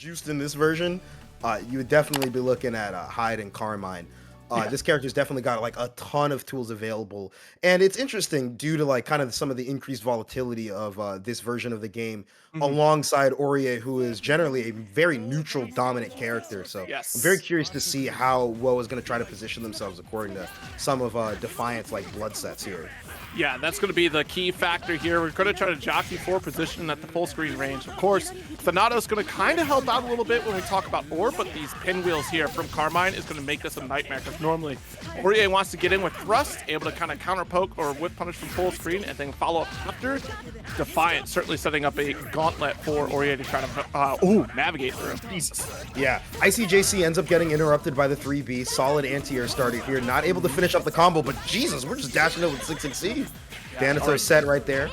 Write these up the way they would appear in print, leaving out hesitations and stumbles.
juiced in this version, you would definitely be looking at Hyde and Carmine. This character's definitely got like a ton of tools available, and it's interesting due to like kind of some of the increased volatility of this version of the game, alongside Orie, who is generally a very neutral, dominant character. So I'm very curious to see how WoW is going to try to position themselves according to some of Defiant's like blood sets here. Yeah, that's going to be the key factor here. We're going to try to jockey for position at the full screen range. Of course, Thanato's going to kind of help out a little bit when we talk about Ore, but these pinwheels here from Carmine is going to make this a nightmare because normally Orie wants to get in with thrust, able to kind of counter poke or whip punish from full screen and then follow up after. Defiant certainly setting up a gauntlet for Orie to try to navigate through. Jesus. Yeah, ICJC ends up getting interrupted by the 3B. Solid anti-air started here, not able to finish up the combo, but Jesus, we're just dashing it with 6-6C. Thanatos set right there.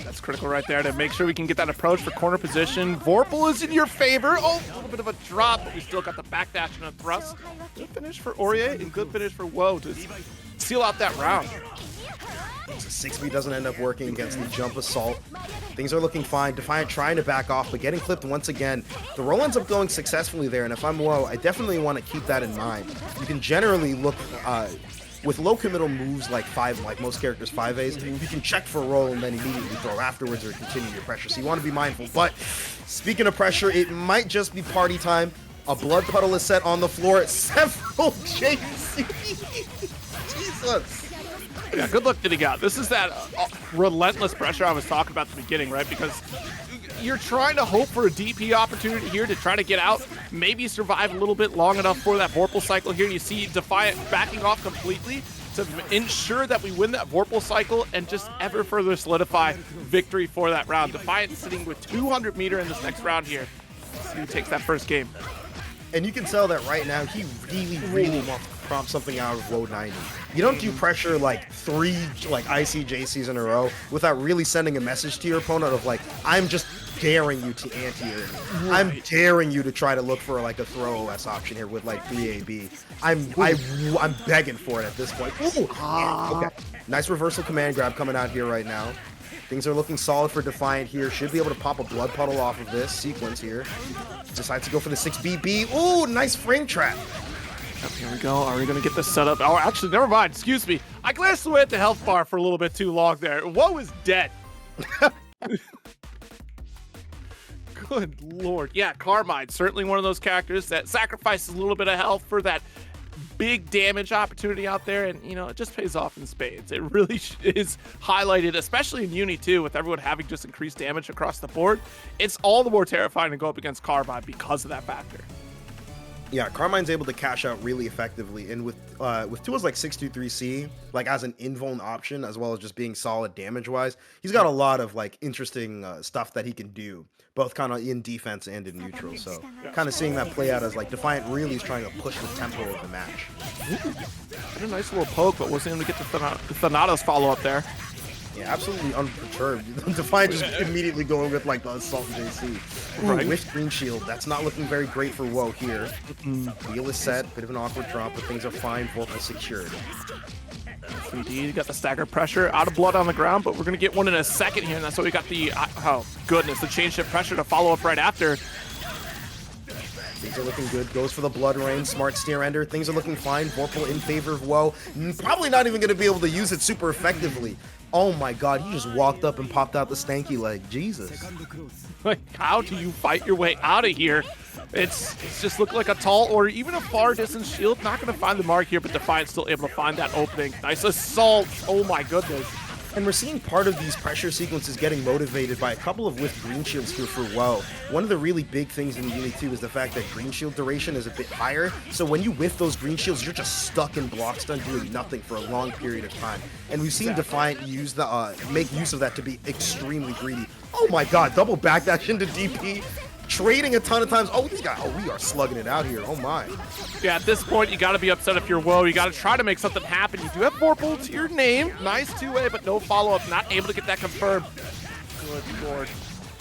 That's critical right there to make sure we can get that approach for corner position. Vorpal is in your favor. Oh, a little bit of a drop, but we still got the backdash and a thrust. Good finish for Orie and good finish for Woe to seal out that round. So 6B doesn't end up working against the jump assault. Things are looking fine. Defiant trying to back off, but getting clipped once again. The roll ends up going successfully there, and if I'm Woe, I definitely want to keep that in mind. You can generally look with low committal moves like most characters 5As, you can check for roll and then immediately throw afterwards or continue your pressure. So you want to be mindful. But speaking of pressure, it might just be party time. A blood puddle is set on the floor. Several JC. Jesus. Yeah, good look that he got. This is that relentless pressure I was talking about at the beginning, right? Because you're trying to hope for a DP opportunity here to try to get out, maybe survive a little bit long enough for that Vorpal cycle here. You see Defiant backing off completely to ensure that we win that Vorpal cycle and just ever further solidify victory for that round. Defiant sitting with 200 meter in this next round here. Let's see who takes that first game. And you can tell that right now he really wants to prompt something out of low 90. You don't do pressure like 3 ICJCs in a row without really sending a message to your opponent of like, I'm just daring you to anti-air me. Right. I'm daring you to try to look for like a throw OS option here with like 3AB. I'm begging for it at this point. Ooh. Okay. Nice reversal command grab coming out here right now. Things are looking solid for Defiant here. Should be able to pop a blood puddle off of this sequence here. Decides to go for the 6BB. Ooh, nice frame trap. Yep, here we go. Are we going to get this set up? Oh, actually, never mind. Excuse me. I glanced away at the health bar for a little bit too long there. Woe is dead. Good lord. Yeah, Carmine, certainly one of those characters that sacrifices a little bit of health for that big damage opportunity out there, and you know, it just pays off in spades. It really is highlighted, especially in UNI2 with everyone having just increased damage across the board. It's all the more terrifying to go up against Carmine because of that factor. Yeah, Carmine's able to cash out really effectively, and with tools like 623C, like as an invuln option, as well as just being solid damage-wise, he's got a lot of like interesting stuff that he can do, both kind of in defense and in neutral. So kind of seeing that play out as like Defiant really is trying to push the tempo of the match. Had a nice little poke, but wasn't able to get the Thanatos follow-up there. Yeah, absolutely unperturbed. Defiant just immediately going with like the assault JC. Right. With green shield, that's not looking very great for Woe here. Wheel is set, bit of an awkward drop, but things are fine. Vorpal secured. 3D got the stagger pressure, out of blood on the ground, but we're gonna get one in a second here, and that's why we got the oh goodness, the change shift pressure to follow up right after. Things are looking good. Goes for the blood rain. Smart steer ender. Things are looking fine. Vorpal in favor of Woe. Probably not even going to be able to use it super effectively. Oh my god, he just walked up and popped out the stanky leg. Jesus. Like, how do you fight your way out of here? It's just looked like a tall or even a far distance shield. Not going to find the mark here, but Defiant's still able to find that opening. Nice assault. Oh my goodness. And we're seeing part of these pressure sequences getting motivated by a couple of whiff green shields here for Woe. One of the really big things in UNI2 is the fact that green shield duration is a bit higher, so when you whiff those green shields, you're just stuck in block stun doing nothing for a long period of time. And we've seen Defiant use make use of that to be extremely greedy. Oh my god, double backdash into DP. Trading a ton of times. Oh, these guys, we are slugging it out here. Oh my. Yeah, at this point, you got to be upset if you're Woe. You got to try to make something happen. You do have Vorpal to your name. Nice two-way, but no follow-up. Not able to get that confirmed. Good lord.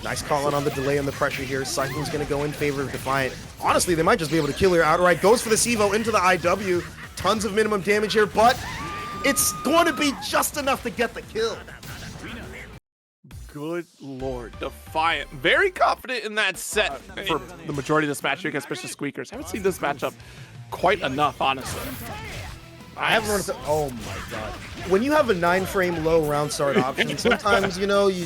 Nice calling on the delay and the pressure here. Cycling's going to go in favor of Defiant. Honestly, they might just be able to kill her outright. Goes for the Sevo into the IW. Tons of minimum damage here, but it's going to be just enough to get the kill. good lord. Defiant. Very confident in that set for the majority of this match here against Mr. Squeakers. I haven't seen this matchup quite enough, honestly. I haven't run into, oh my god. When you have a 9-frame low round start option, sometimes, you know, you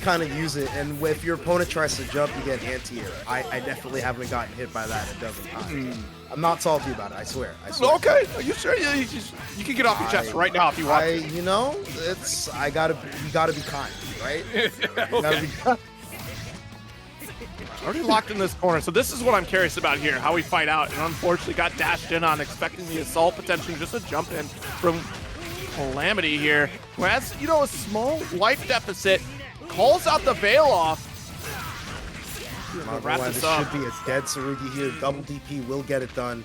kind of use it, and if your opponent tries to jump, you get anti-air. I definitely haven't gotten hit by that a dozen times. I'm not salty about it, I swear. Okay, are you sure? You can get off your chest right now if you want to. You know, you gotta be kind, right? Okay. Already locked in this corner, so this is what I'm curious about here, how we fight out, and unfortunately got dashed in on, expecting the assault potentially, just a jump in from Calamity here, who has, you know, a small life deficit, calls out the veil off. Wrap this up. Should be a dead Tsurugi here. Double DP will get it done.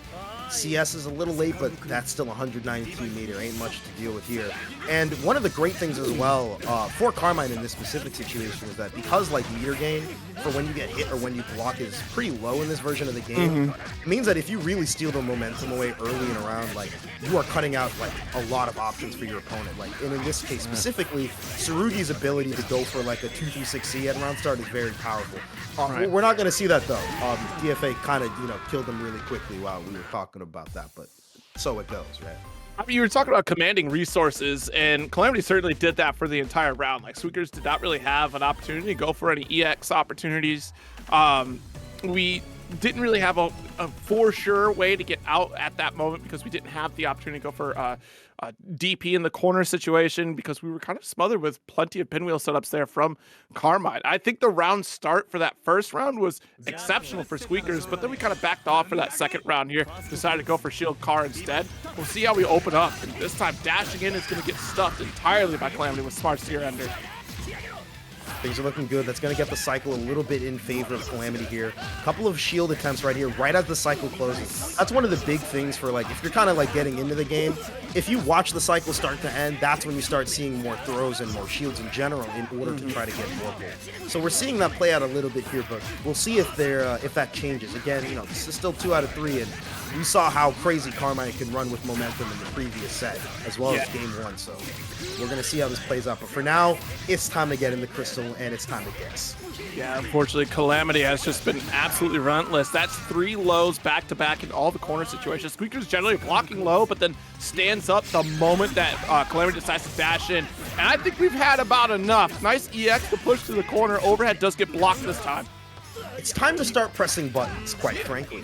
CS is a little late, but that's still 192 meter. Ain't much to deal with here. And one of the great things as well for Carmine in this specific situation is that because like meter gain for when you get hit or when you block is pretty low in this version of the game, it means that if you really steal the momentum away early in a round, like you are cutting out like a lot of options for your opponent. Like and in this case specifically, Tsurugi's ability to go for like a 2-3-6C at round start is very powerful. We're not going to see that though. DFA kind of killed them really quickly while we were talking about that, but so it goes, right? I mean, you were talking about commanding resources, and Calamity certainly did that for the entire round. Like, Squeakers did not really have an opportunity to go for any EX opportunities. We didn't really have a for sure way to get out at that moment because we didn't have the opportunity to go for a DP in the corner situation because we were kind of smothered with plenty of pinwheel setups there from Carmine. I think the round start for that first round was exceptional for Squeakers, but then we kind of backed off for that second round here, decided to go for Shield Car instead. We'll see how we open up, and this time dashing in is going to get stuffed entirely by Calamity with Smart Seer Ender. Things are looking good. That's going to get the cycle a little bit in favor of Calamity here. A couple of shield attempts right here, right as the cycle closes. That's one of the big things for, like, if you're kind of, like, getting into the game. If you watch the cycle start to end, that's when you start seeing more throws and more shields in general in order to try to get more gold. So we're seeing that play out a little bit here, but we'll see if that changes. Again, this is still 2 out of 3, and we saw how crazy Carmine can run with momentum in the previous set, as well as game 1, so we're going to see how this plays out. But for now, it's time to get in the crystal, and it's time to guess. Yeah, unfortunately, Calamity has just been absolutely relentless. That's 3 lows back-to-back in all the corner situations. Squeaker's generally blocking low, but then stands up the moment that Calamity decides to dash in. And I think we've had about enough. Nice EX to push to the corner. Overhead does get blocked this time. It's time to start pressing buttons, quite frankly.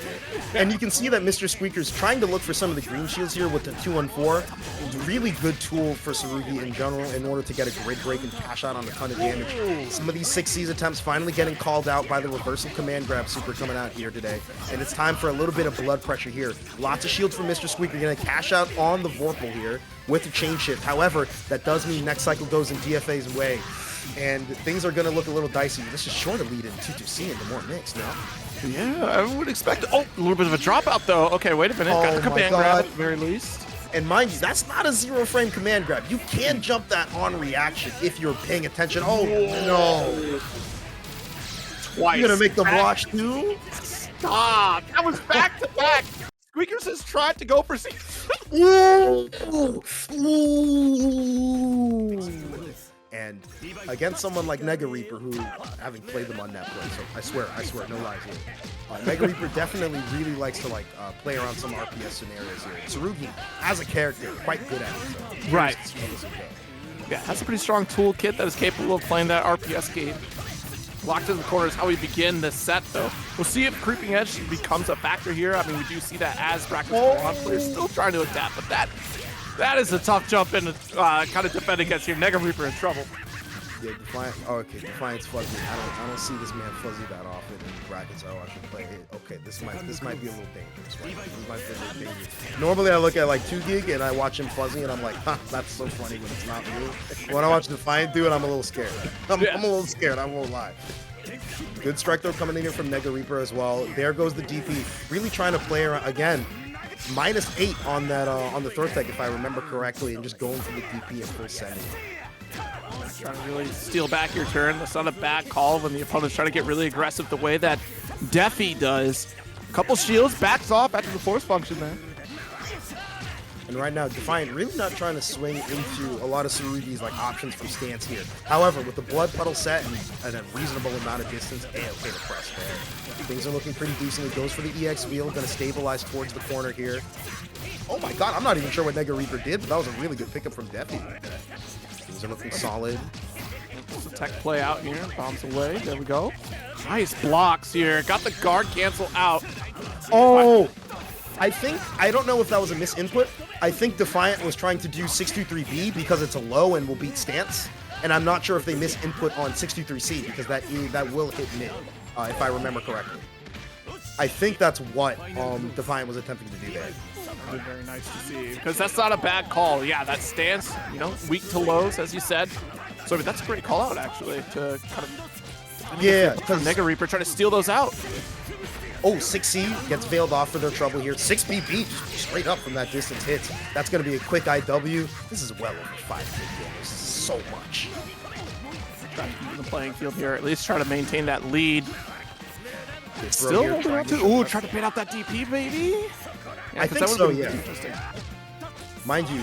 And you can see that Mr. Squeaker's trying to look for some of the green shields here with the 2-1-4. It's a really good tool for Tsurugi in general in order to get a grid break and cash out on a ton of damage. Some of these 6Cs attempts finally getting called out by the reversal command grab super coming out here today. And it's time for a little bit of blood pressure here. Lots of shields from Mr. Squeaker. Going to cash out on the Vorpal here with the chain shift. However, that does mean next cycle goes in DFA's way. And things are going to look a little dicey. This is sure to lead in 2-2C into more mix, no? Yeah, I would expect. Oh, a little bit of a dropout, though. Okay, wait a minute. Got the command grab at the very least. And mind you, that's not a 0-frame command grab. You can jump that on reaction if you're paying attention. Oh, no. Twice. You're going to make them watch, too? Stop. That was back-to-back. Squeakers has tried to go for... And against someone like NegaReaper, who having played them on Netflix, so I swear, no lies here. NegaReaper definitely really likes to play around some RPS scenarios here. Tsurugi, as a character, quite good at it. So right. Yeah, has a pretty strong toolkit that is capable of playing that RPS game. Locked in the corner is how we begin this set, though. We'll see if Creeping Edge becomes a factor here. I mean, we do see that as brackets go on. Players still trying to adapt, but that is a tough jump in kind of defend against here. NegaReaper in trouble. Yeah, Defiant. Oh, okay, Defiant's fuzzy. I don't see this man fuzzy that often in brackets. Oh, I should play it. Okay, this might be a little dangerous. Right? This might be a little dangerous. Normally, I look at like 2Gig and I watch him fuzzy, and I'm like, huh, that's so funny when it's not me. When I watch Defiant do it, I'm a little scared. I'm a little scared. I won't lie. Good strike throw coming in here from NegaReaper as well. There goes the DP. Really trying to play around again. -8 on that on the throw tech, if I remember correctly, and just going for the DP at full setting. Trying to really steal back your turn. That's not a bad call when the opponent's trying to get really aggressive the way that Defi does. Couple shields, backs off after the force function there. And right now, Defiant really not trying to swing into a lot of Tsurugi's like options from stance here. However, with the Blood Puddle set and a reasonable amount of distance, okay to press there. Things are looking pretty decently. Goes for the EX wheel, gonna stabilize towards the corner here. Oh my god, I'm not even sure what NegaReaper did, but that was a really good pickup from Defi. Things are looking solid. There's a tech play out here, bombs away, there we go. Nice blocks here, got the guard cancel out. Oh! I don't know if that was a misinput. I think Defiant was trying to do 623B because it's a low and will beat stance. And I'm not sure if they misinput on 623C because that will hit mid, if I remember correctly. I think that's what Defiant was attempting to do there. Very nice to see, because that's not a bad call. Yeah, that stance, you know, weak to lows, as you said. So I mean, that's a great call out, actually, to kind of because NegaReaper trying to steal those out. Oh, 6C gets veiled off for their trouble here. 6BB just straight up from that distance hits. That's going to be a quick IW. This is well over 5 big games. This is so much. Trying to keep the playing field here, at least try to maintain that lead. Still Ooh, try to bait out that DP, baby. Yeah, I think so, yeah. Interesting. Mind you,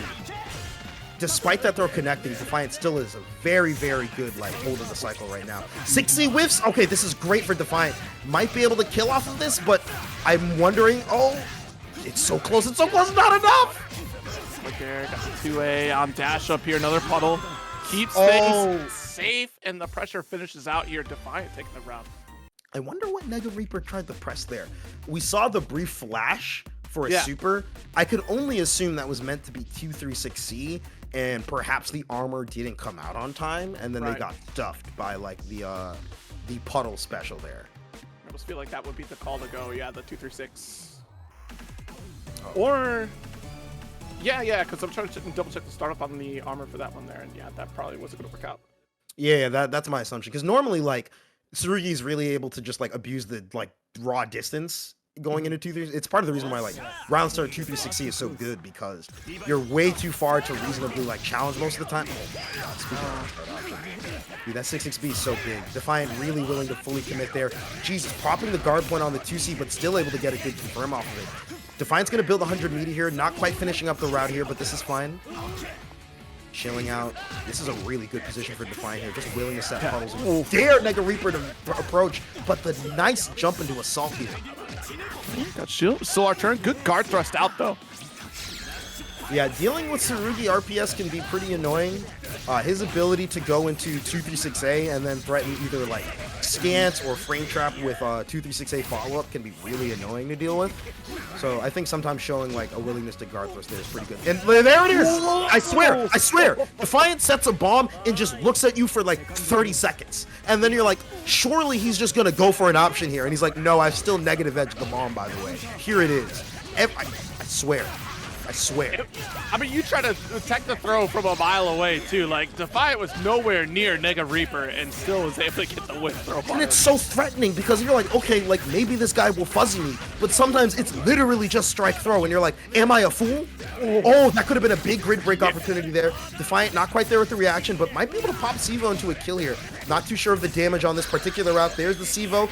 despite that throw connecting, Defiant still is a very, very good like hold of the cycle right now. 6C whiffs. Okay, this is great for Defiant. Might be able to kill off of this, but I'm wondering. Oh, it's so close. It's so close. Not enough. Right there, got the 2A on dash up here. Another puddle. Keeps things safe, and the pressure finishes out here. Defiant taking the round. I wonder what NegaReaper tried to press there. We saw the brief flash for a super. I could only assume that was meant to be 236C, and perhaps the armor didn't come out on time, and then they got stuffed by like the puddle special there. I almost feel like that would be the call to go. Yeah, the 236. Or yeah, because I'm trying to double check the startup on the armor for that one there, and yeah, that probably wasn't going to work out. Yeah, that's my assumption, because normally like Tsurugi is really able to just like abuse the like raw distance going into 2-3. It's part of the reason why like round start 2-3-6C is so good, because you're way too far to reasonably like challenge most of the time. Oh my god, speaking of round start option, dude, that 6-6B is so big. Defiant really willing to fully commit there. Jesus, propping the guard point on the 2C, but still able to get a good confirm off of it. Defiant's gonna build 100 meter here, not quite finishing up the route here, but this is fine. Chilling out. This is a really good position for Defiant here, just willing to set puddles. Dare NegaReaper to approach, but the nice jump into assault here. Got shield. Still our turn. Good guard thrust out though. Yeah, dealing with Tsurugi RPS can be pretty annoying. His ability to go into 236A and then threaten either like scans or frame trap with 236A follow-up can be really annoying to deal with. So I think sometimes showing like a willingness to guard thrust there is pretty good. And there it is! I swear! Defiant sets a bomb and just looks at you for like 30 seconds. And then you're like, surely he's just gonna go for an option here. And he's like, no, I've still negative edged the bomb, by the way. Here it is. I swear. I swear. I mean, you try to detect the throw from a mile away, too. Like, Defiant was nowhere near NegaReaper and still was able to get the whip throw. And it's so threatening because you're like, okay, like maybe this guy will fuzzy me, but sometimes it's literally just strike throw, and you're like, am I a fool? Oh, that could have been a big grid break opportunity there. Defiant not quite there with the reaction, but might be able to pop Sevo into a kill here. Not too sure of the damage on this particular route. There's the Sevo.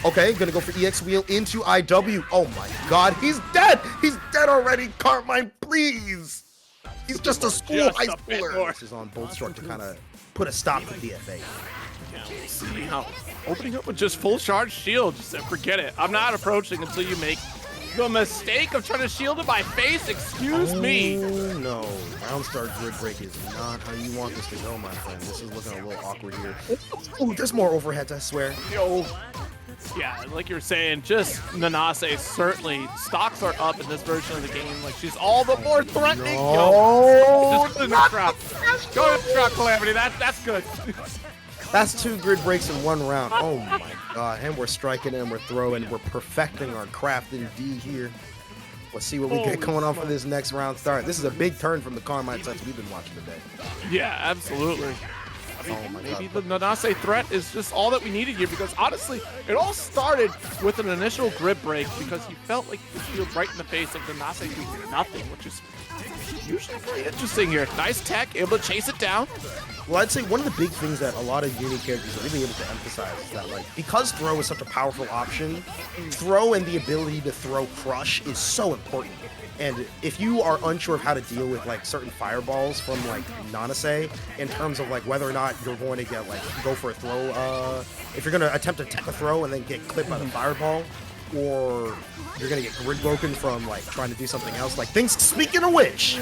Okay, gonna go for EX wheel into IW. Oh my god, he's dead! He's dead already! Carmine, please! He's just a school high schooler! This is on Boltstruck to kind of put a stop to DFA. Yeah, we'll see how opening up with just full charge shield, just forget it. I'm not approaching until you make the mistake of trying to shield in my face. Excuse me. No, round start grid break is not how you want this to go, my friend. This is looking a little awkward here. Oh, there's more overheads, I swear. Yo. Yeah, like you were saying, just Nanase certainly stocks are up in this version of the game. Like she's all the more threatening. No, just go to TampaNeverSleeps. That's good. That's 2 grid breaks in 1 round. Oh my god, and we're striking and we're throwing, we're perfecting our craft in D here. Let's see what we get going on for this next round start. This is a big turn from the Carmine sets we've been watching today. Yeah, absolutely. I mean, maybe the Nanase threat is just all that we needed here, because honestly, it all started with an initial grid break because he felt like he was right in the face of Nanase doing nothing, which is usually pretty interesting here. Nice tech, able to chase it down. Well, I'd say one of the big things that a lot of Uni characters are really able to emphasize is that, like, because throw is such a powerful option, throw and the ability to throw crush is so important. And if you are unsure of how to deal with, like, certain fireballs from, like, Nanase, in terms of, like, whether or not you're going to get, like, go for a throw, if you're going to attempt to tech a throw and then get clipped by the fireball, or you're going to get grid broken from, like, trying to do something else, like, things, speaking of which,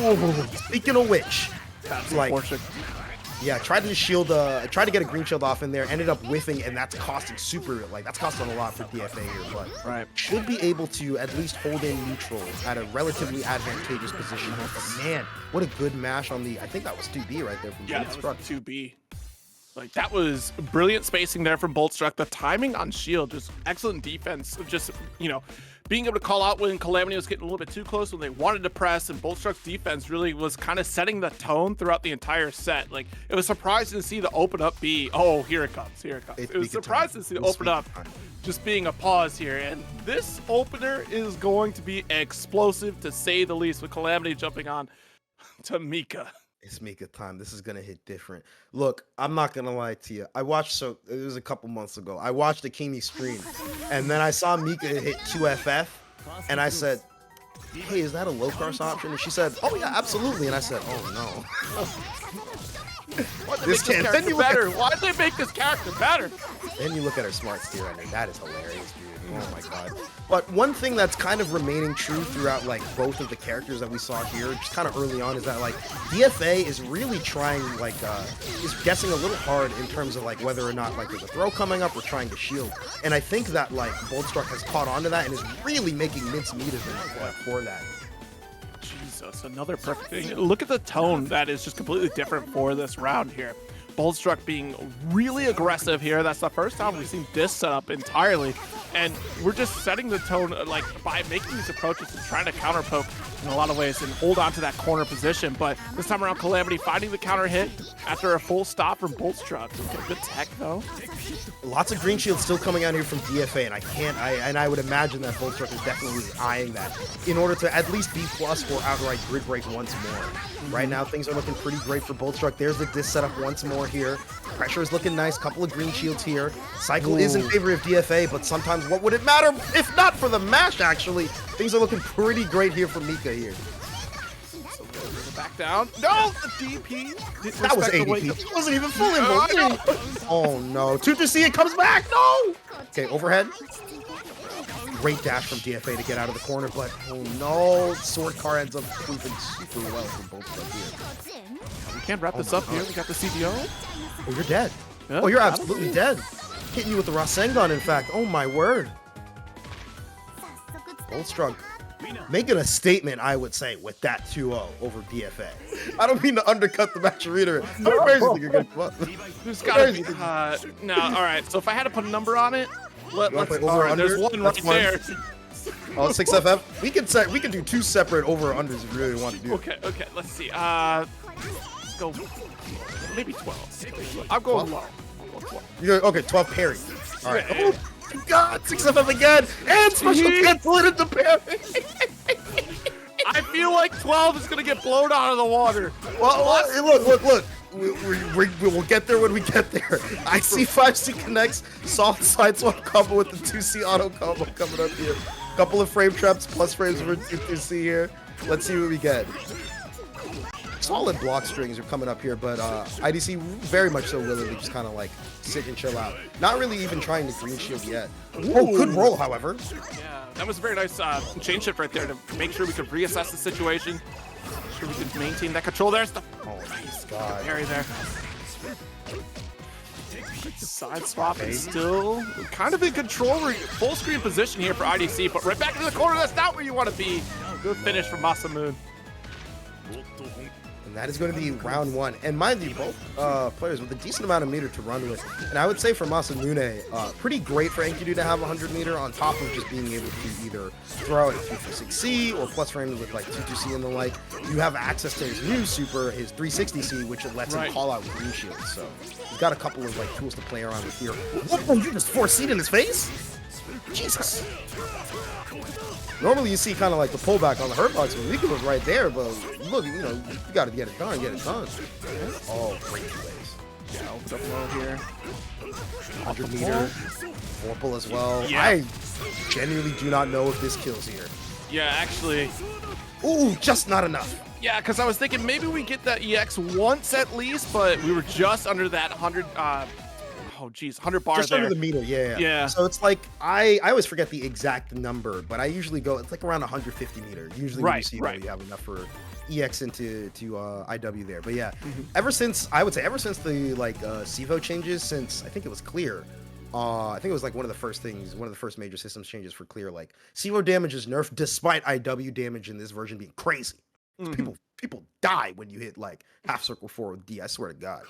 That's like, unfortunate. yeah, tried to get a green shield off in there, ended up whiffing, and that's costing that's costing a lot for DFA here, but Right. should be able to at least hold in neutral at a relatively advantageous position. But man, what a good mash on the, I think that was 2B right there from Yeah, that Boltstruck. was 2B. Like, that was brilliant spacing there from Boltstruck. The timing on shield, just excellent defense. Just, you know, being able to call out when Calamity was getting a little bit too close when they wanted to press, and Boltstruck's defense really was kind of setting the tone throughout the entire set. Like, it was surprising to see the open up be, oh, here it comes, here it comes. It was surprising to see the open up just being a pause here. And this opener is going to be explosive, to say the least, with Calamity jumping on to Mika. It's Mika time. This is gonna hit different. Look, I'm not gonna lie to you. I watched, it was a couple months ago. I watched the Kimi stream, and then I saw Mika hit 2FF, and I said, "Hey, is that a low cars option?" And she said, "Oh yeah, absolutely." And I said, "Oh no." Why'd they make this character better? Why'd they make this character better? Then you look at her smart steer render. That is hilarious, dude. Oh my god. But one thing that's kind of remaining true throughout, like, both of the characters that we saw here, just kind of early on, is that, like, DFA is really trying, like, is guessing a little hard in terms of, like, whether or not, like, there's a throw coming up or trying to shield. And I think that, like, Boltstruck has caught on to that and is really making mincemeat of him for that. Jesus, another perfect thing. Look at the tone that is just completely different for this round here. Boltstruck being really aggressive here. That's the first time we've seen this set up entirely. And we're just setting the tone, like, by making these approaches and trying to counter poke in a lot of ways and hold on to that corner position. But this time around, Calamity finding the counter hit after a full stop from Boltstruck. Good tech, though. Lots of green shields still coming out here from DFA, and I would imagine that Boltstruck is definitely eyeing that in order to at least B+ or outright grid break once more. Right now, things are looking pretty great for Boltstruck. There's the disc setup once more here. Pressure is looking nice. Couple of green shields here. Cycle is in favor of DFA, but sometimes what would it matter if not for the mash, actually? Things are looking pretty great here for Mika here. So back down. No, the DP. That was ADP. It wasn't even full invoke. Oh no. 2-2C, it comes back. No. Okay, overhead. Great dash from DFA to get out of the corner, but oh no. Sword car ends up proving super well for both of us here. We can't wrap this up here. We got the CDO. Oh, you're dead. Yeah, oh, you're absolutely dead. Hitting you with the Rasengan, in fact. Oh my word. Boltstruck making a statement, I would say, with that 2-0 over DFA. I don't mean to undercut the match arena. There's gotta be. No, all right. So if I had to put a number on it, let's. All right, there's one right there. Oh, 6FF. We can do two separate over or unders if you really want to do. Okay. Let's see. Let's go. Maybe 12. I'm going low. Okay, 12 parry. All right. Oh God, 6FF again, and special cancel it into parry. I feel like 12 is gonna get blown out of the water. Well, look. We will get there when we get there. I see 5C connects, soft side swap combo with the 2C auto combo coming up here. Couple of frame traps plus frames for 2C here. Let's see what we get. Solid block strings are coming up here, but IDC very much so willing to just kind of like sit and chill out. Not really even trying to green shield yet. Oh, good roll, however. Yeah, that was a very nice chain shift right there to make sure we could reassess the situation. Make sure we could maintain that control there. Oh, nice God. Parry there. Side swap is still kind of in control. Full screen position here for IDC, but right back into the corner. That's not where you want to be. Good finish from MasaMune. And that is going to be round one. And mind you, both players with a decent amount of meter to run with. And I would say for MasaMune, pretty great for Enkidu to have 100 meter on top of just being able to either throw out a 346C or plus frames with like 22C and the like. You have access to his new super, his 360C, which it lets him call out with green shield. So he's got a couple of like tools to play around with here. Oh, you just 4C'd in his face? Jesus. Normally you see kind of like the pullback on the hurt box when Mika was right there, but look, you know, you got to get it done, Oh, great plays. Yeah, open up low here. 100 meter. Vorpal as well. Yeah. I genuinely do not know if this kills here. Yeah, actually. Ooh, just not enough. Yeah, because I was thinking maybe we get that EX once at least, but we were just under that 100. Oh geez, 100 bar Just there. under the meter, yeah. Yeah. So it's like I always forget the exact number, but I usually go. It's like around 150 meter. Usually when you see that, you have enough for EX into IW there. But yeah, ever since the like Sivo changes, since I think it was clear. I think it was like one of the first major systems changes for clear. Like Sivo damage is nerfed despite IW damage in this version being crazy. People die when you hit like half circle 4 with D. I swear to God.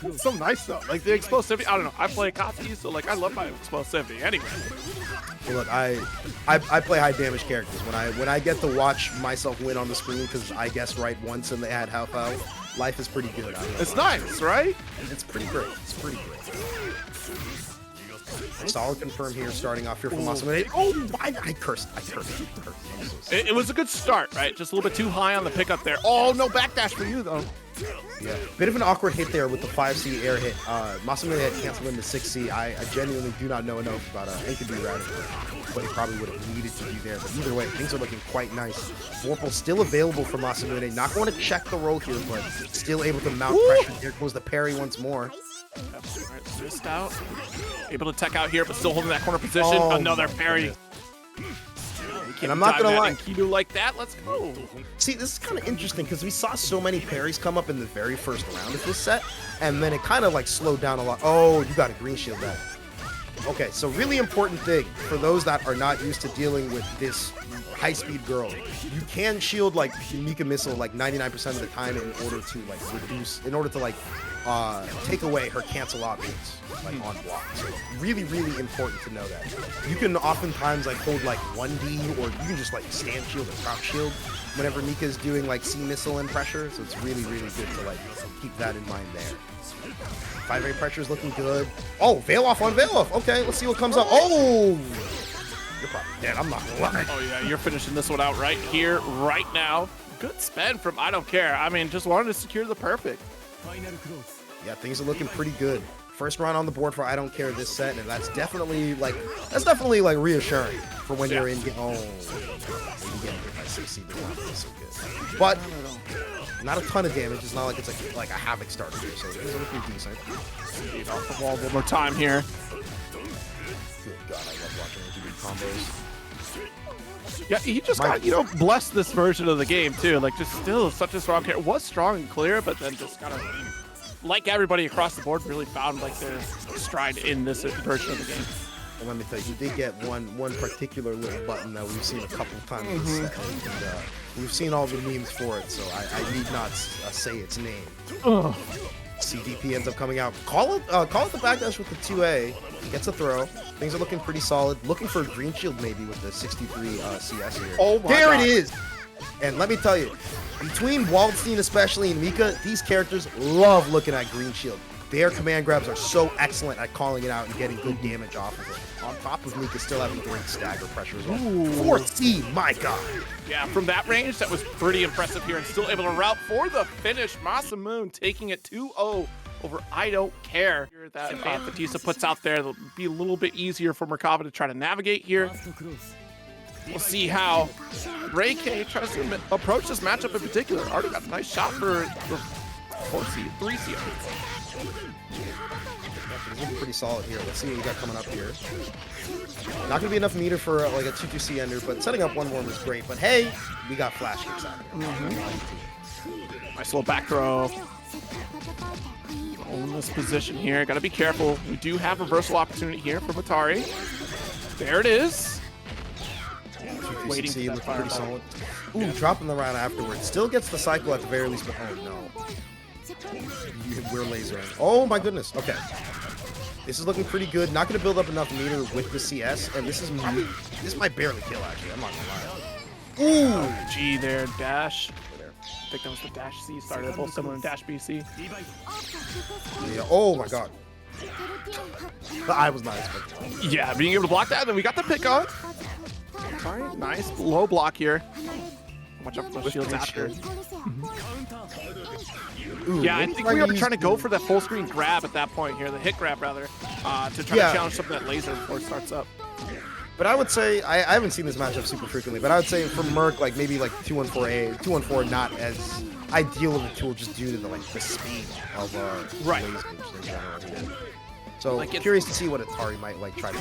It's so nice though. Like the explosivity. I don't know. I play Kotsky, so like I love my explosivity. Anyway. Well, look, I play high damage characters. When I get to watch myself win on the screen because I guessed right once and they had half health, life is pretty good. It's nice, right? It's pretty great. It's pretty great. Solid confirm here, starting off here from MasaMuneNinjo. Oh, why? I cursed. It was a good start, right? Just a little bit too high on the pickup there. Oh, no backdash for you, though. Yeah, bit of an awkward hit there with the 5C air hit. MasaMuneNinjo had canceled into 6C. I genuinely do not know enough about Enkidu routing, what he probably would have needed to do there. But either way, things are looking quite nice. Vorpal still available for MasaMuneNinjo. Not going to check the roll here, but still able to mount pressure. There goes the parry once more. Alright, missed out. Able to tech out here, but still holding that corner position. Oh, another parry. And I'm not gonna lie, Enkidu like that. Let's go. See, this is kind of interesting because we saw so many parries come up in the very first round of this set, and then it kind of like slowed down a lot. Oh, you got a green shield back. Okay, so really important thing for those that are not used to dealing with this high-speed girl. You can shield like Mika missile like 99% of the time in order to take away her cancel options like on block. So really, really important to know that. You can oftentimes like hold like 1D or you can just like stand shield or crouch shield whenever Mika is doing like C missile and pressure. So it's really, really good to like keep that in mind there. 5A pressure is looking good. Oh, veil off on veil off. Okay, let's see what comes up. Oh! You're probably dead, I'm not gonna lie. Oh yeah, you're finishing this one out right here, right now. Good spend from I don't care. I mean, just wanted to secure the perfect. Yeah, things are looking pretty good. First round on the board for I don't care this set, and that's definitely like reassuring for when you're in. Oh, you get hit by 6C, but not so good. But not a ton of damage. It's not like it's like a havoc starter here, so it's looking decent. Get off the wall one more time here. Good God, I love watching Enkidu combos. Yeah, he just got, blessed this version of the game too. Like, just still such a strong character. Was strong and clear, but then just kind of, like everybody across the board, really found like their stride in this version of the game. And let me tell you, he did get one particular little button that we've seen a couple of times this set, and we've seen all the memes for it, so I need not say its name. CDP ends up coming out. Call it the backdash with the 2A. Gets a throw. Things are looking pretty solid. Looking for a green shield maybe with the 63 CS here. Oh my there God. It is! And let me tell you, between Waldstein especially and Mika, these characters love looking at green shield. Their command grabs are so excellent at calling it out and getting good damage off of it. On top of Mika still having great stagger pressure as well. 4C, my God. Yeah, from that range, that was pretty impressive here and still able to route for the finish. MasaMuneNinjo taking it 2-0 over I don't care. That Vatista puts out there, it'll be a little bit easier for Merkava to try to navigate here. We'll see how Ray K tries to approach this matchup in particular. Already got a nice shot for 4C, 3C. It's looking pretty solid here. Let's see what we got coming up here. Not gonna be enough meter for like a 2-2C ender, but setting up 1-1 was great. But hey, we got flash kicks out here. Nice little back throw. In this position here, gotta be careful. We do have reversal opportunity here from Atari. There it is. Waiting for that pretty solid. Ooh, dropping the round afterwards. Still gets the cycle at the very least, but oh no. We're lasering. Oh my goodness. Okay. This is looking pretty good. Not going to build up enough meter with the CS, and this might barely kill, actually. I'm not going to lie. Ooh! G there, dash. I think that was the dash C started, both similar in dash BC. Yeah. Oh my God. I was not expecting that. Yeah, being able to block that, and then we got the pick on. Alright, nice low block here. Watch out for those shields after. Ooh, Yeah, I maybe think try we were use trying to go for that full screen grab at that point here, the hit grab rather, to try to challenge some of that laser before it starts up. But I would say, I haven't seen this matchup super frequently, but I would say for Merc, like maybe like 214A, 214 not as ideal of a tool just due to the speed of lasers in general here. So like, curious to see what Atari might like try to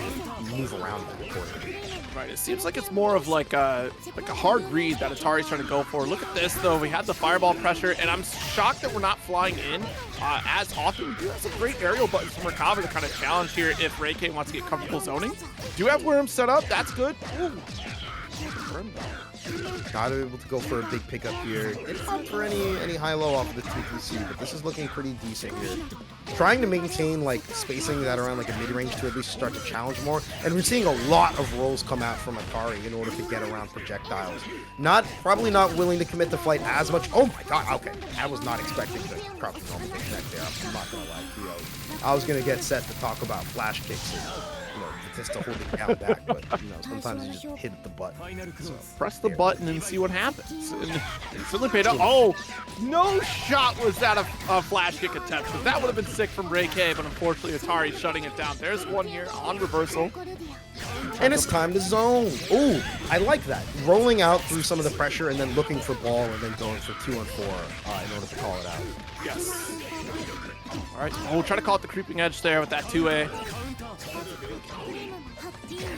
move around that accordingly. Right, it seems like it's more of like a hard read that Atari's trying to go for. Look at this though, we had the fireball pressure, and I'm shocked that we're not flying in as often. We do have some great aerial buttons from Merkava to kind of challenge here if Reike wants to get comfortable zoning. Do have Worm set up, that's good. Ooh. Not able to go for a big pickup here. It's not for any high-low off of the 2PC, but this is looking pretty decent here. Trying to maintain like spacing that around like a mid-range to at least start to challenge more. And we're seeing a lot of rolls come out from Atari in order to get around projectiles. Probably not willing to commit the flight as much. Oh my god, okay. I was not expecting the probably normal kick back there. I'm not gonna lie to you. I was gonna get set to talk about flash kicks and Vatista holding down back, but sometimes you just hit the button. So, press the button and see what happens. And certainly paid off. Oh, no shot was that a flash kick attempt. But that would have been sick from Reike, but unfortunately Atari shutting it down. There's one here on reversal. And it's time to zone. Ooh, I like that. Rolling out through some of the pressure and then looking for ball and then going for 2 and 4 in order to call it out. Yes. All right, we'll try to call it the creeping edge there with that 2A.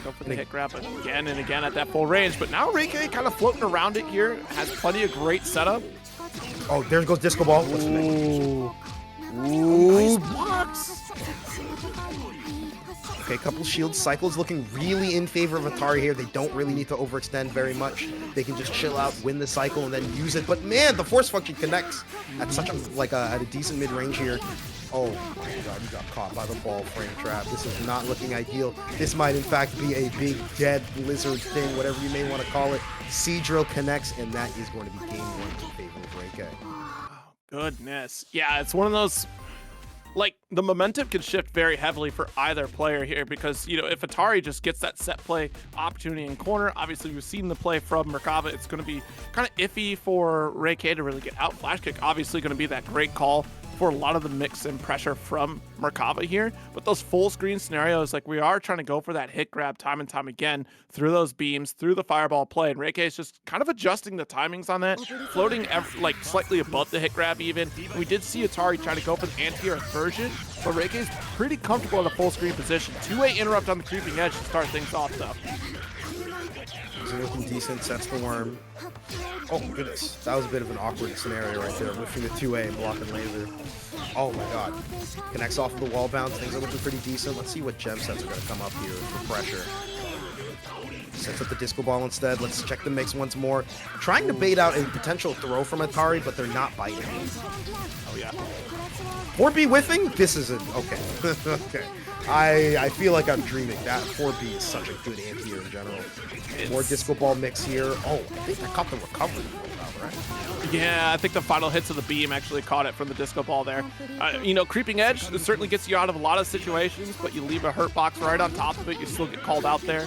Go for the hit grab again and again at that full range, but now Reike kind of floating around it here, has plenty of great setup. Oh, there goes disco ball. Ooh. Ooh. Nice blocks. Okay, couple shield cycles looking really in favor of Atari here. They don't really need to overextend very much. They can just chill out, win the cycle, and then use it. But man, the force function connects at such at a decent mid range here. Oh my god, you got caught by the ball frame trap. This is not looking ideal. This might in fact be a big dead lizard thing, whatever you may want to call it. C-drill connects, and that is going to be game one in favor of Reike. Oh, goodness. Yeah, it's one of those, like, the momentum can shift very heavily for either player here because, if Atari just gets that set play opportunity in corner, obviously we've seen the play from Merkava, it's going to be kind of iffy for Reike to really get out. Flash kick obviously going to be that great call for a lot of the mix and pressure from Merkava here, but those full screen scenarios, like we are trying to go for that hit grab time and time again through those beams, through the fireball play, and Reike is just kind of adjusting the timings on that, floating like slightly above the hit grab even. We did see Atari try to go for the anti-air inversion, but Reike is pretty comfortable in a full screen position. 2-way interrupt on the creeping edge to start things off though. He's looking decent, sets the worm. Oh goodness, that was a bit of an awkward scenario right there, lifting the 2A, blocking laser. Oh my god. Connects off of the wall bounce, things are looking pretty decent. Let's see what gem sets are going to come up here for pressure. Sets up the disco ball instead. Let's check the mix once more. Trying to bait out a potential throw from Atari, but they're not biting. Oh yeah. 4B whiffing? This is okay. Okay. I feel like I'm dreaming. That 4B is such a good anti-air in general. More disco ball mix here. Oh, I think I caught the recovery, right? Yeah, I think the final hits of the beam actually caught it from the disco ball there. Creeping edge certainly gets you out of a lot of situations, but you leave a hurt box right on top of it, you still get called out there.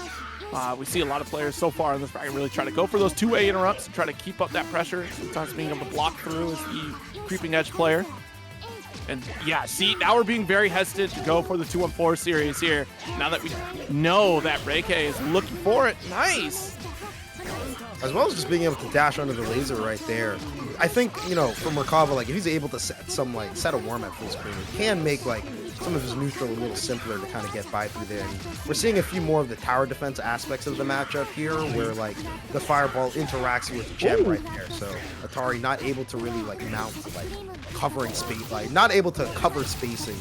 We see a lot of players so far in this bracket really try to go for those 2A interrupts and try to keep up that pressure. Sometimes being able to block through as the creeping edge player. And yeah, see, now we're being very hesitant to go for the 2-1-4 series here. Now that we know that Reike is looking for it. Nice. As well as just being able to dash under the laser right there. I think, for Merkava, like, if he's able to set a worm at full screen, it can make, like, some of his neutral a little simpler to kind of get by through there. And we're seeing a few more of the tower defense aspects of the matchup here, where, like, the fireball interacts with gem right there. So Atari not able to really, like, mount, like, covering space, like, not able to cover spacing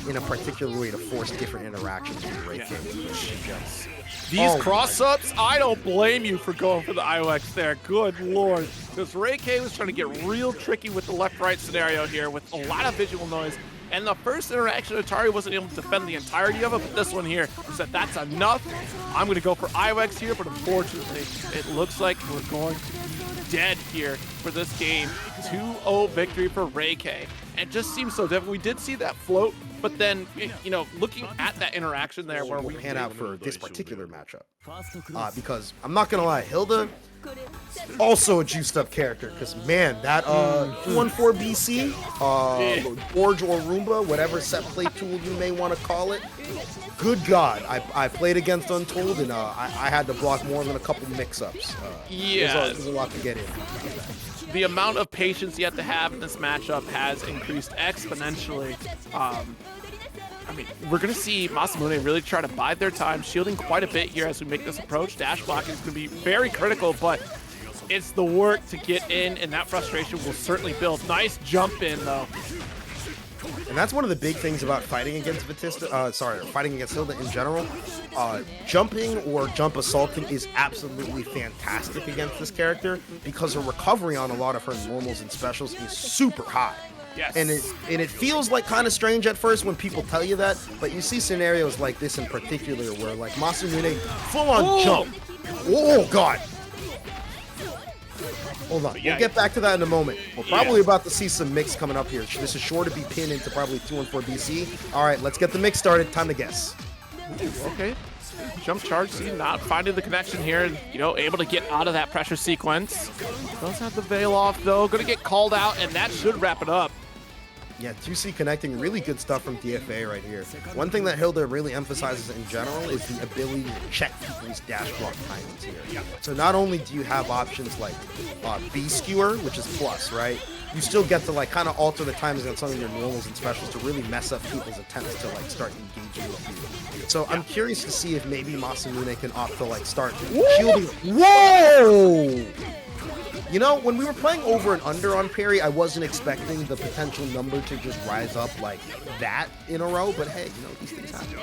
in a particular way to force different interactions with Reike with gems. These cross-ups, I don't blame you for going for the IOX there. Good lord. Because Reike was trying to get real tricky with the left-right scenario here with a lot of visual noise. And the first interaction, Atari wasn't able to defend the entirety of it, but this one here said, that's enough. I'm going to go for IOX here, but unfortunately, it looks like we're going to be dead here for this game. 2-0 victory for Reike. And it just seems so different. We did see that float, but then, looking at that interaction there where we pan out for this particular matchup. Because I'm not going to lie, Hilda, Also a juiced up character, because man, that 214 BC, Forge or Roomba, whatever set play tool you may want to call it. Good God, I played against Untold, and I had to block more than a couple mix-ups. There's a lot to get in. The amount of patience you have to have in this matchup has increased exponentially. I mean, we're going to see MasaMune really try to bide their time, shielding quite a bit here as we make this approach. Dash blocking is going to be very critical, but it's the work to get in, and that frustration will certainly build. Nice jump in, though. And that's one of the big things about fighting against Vatista, fighting against Hilda in general. Jumping or jump assaulting is absolutely fantastic against this character because her recovery on a lot of her normals and specials is super high. Yes. And it feels like kind of strange at first when people tell you that, but you see scenarios like this in particular where like MasaMune full on jump. Oh God. Hold on, we'll get back to that in a moment. We're probably about to see some mix coming up here. This is sure to be pinned into probably 214 BC. All right, let's get the mix started. Time to guess. Ooh, okay. Jump charge, see, not finding the connection here, and, you know, able to get out of that pressure sequence. Does have the veil off, though. Gonna get called out, and that should wrap it up. Yeah, 2C connecting, really good stuff from DFA right here. One thing that Hilda really emphasizes in general is the ability to check people's dash block timings here. Yeah. So not only do you have options like B skewer, which is plus, right? You still get to like kind of alter the timings on some of your normals and specials to really mess up people's attempts to like start engaging with you. So I'm curious to see if maybe MasaMune can opt to like start shielding. Whoa! You know, when we were playing over and under on parry, I wasn't expecting the potential number to just rise up like that in a row, but hey, you know, these things happen.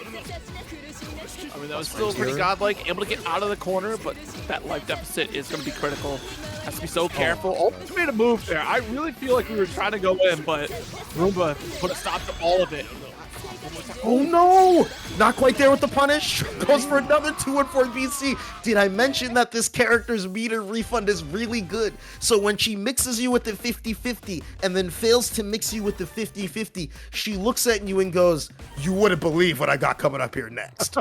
I mean, that was still pretty godlike, able to get out of the corner, but that life deficit is going to be critical. Has to be so careful. Oh, made a move there. I really feel like we were trying to go in, but Roomba put a stop to all of it. Oh no! Not quite there with the punish. Goes for another 214 BC. Did I mention that this character's meter refund is really good? So when she mixes you with the 50-50 and then fails to mix you with the 50-50, she looks at you and goes, "You wouldn't believe what I got coming up here next."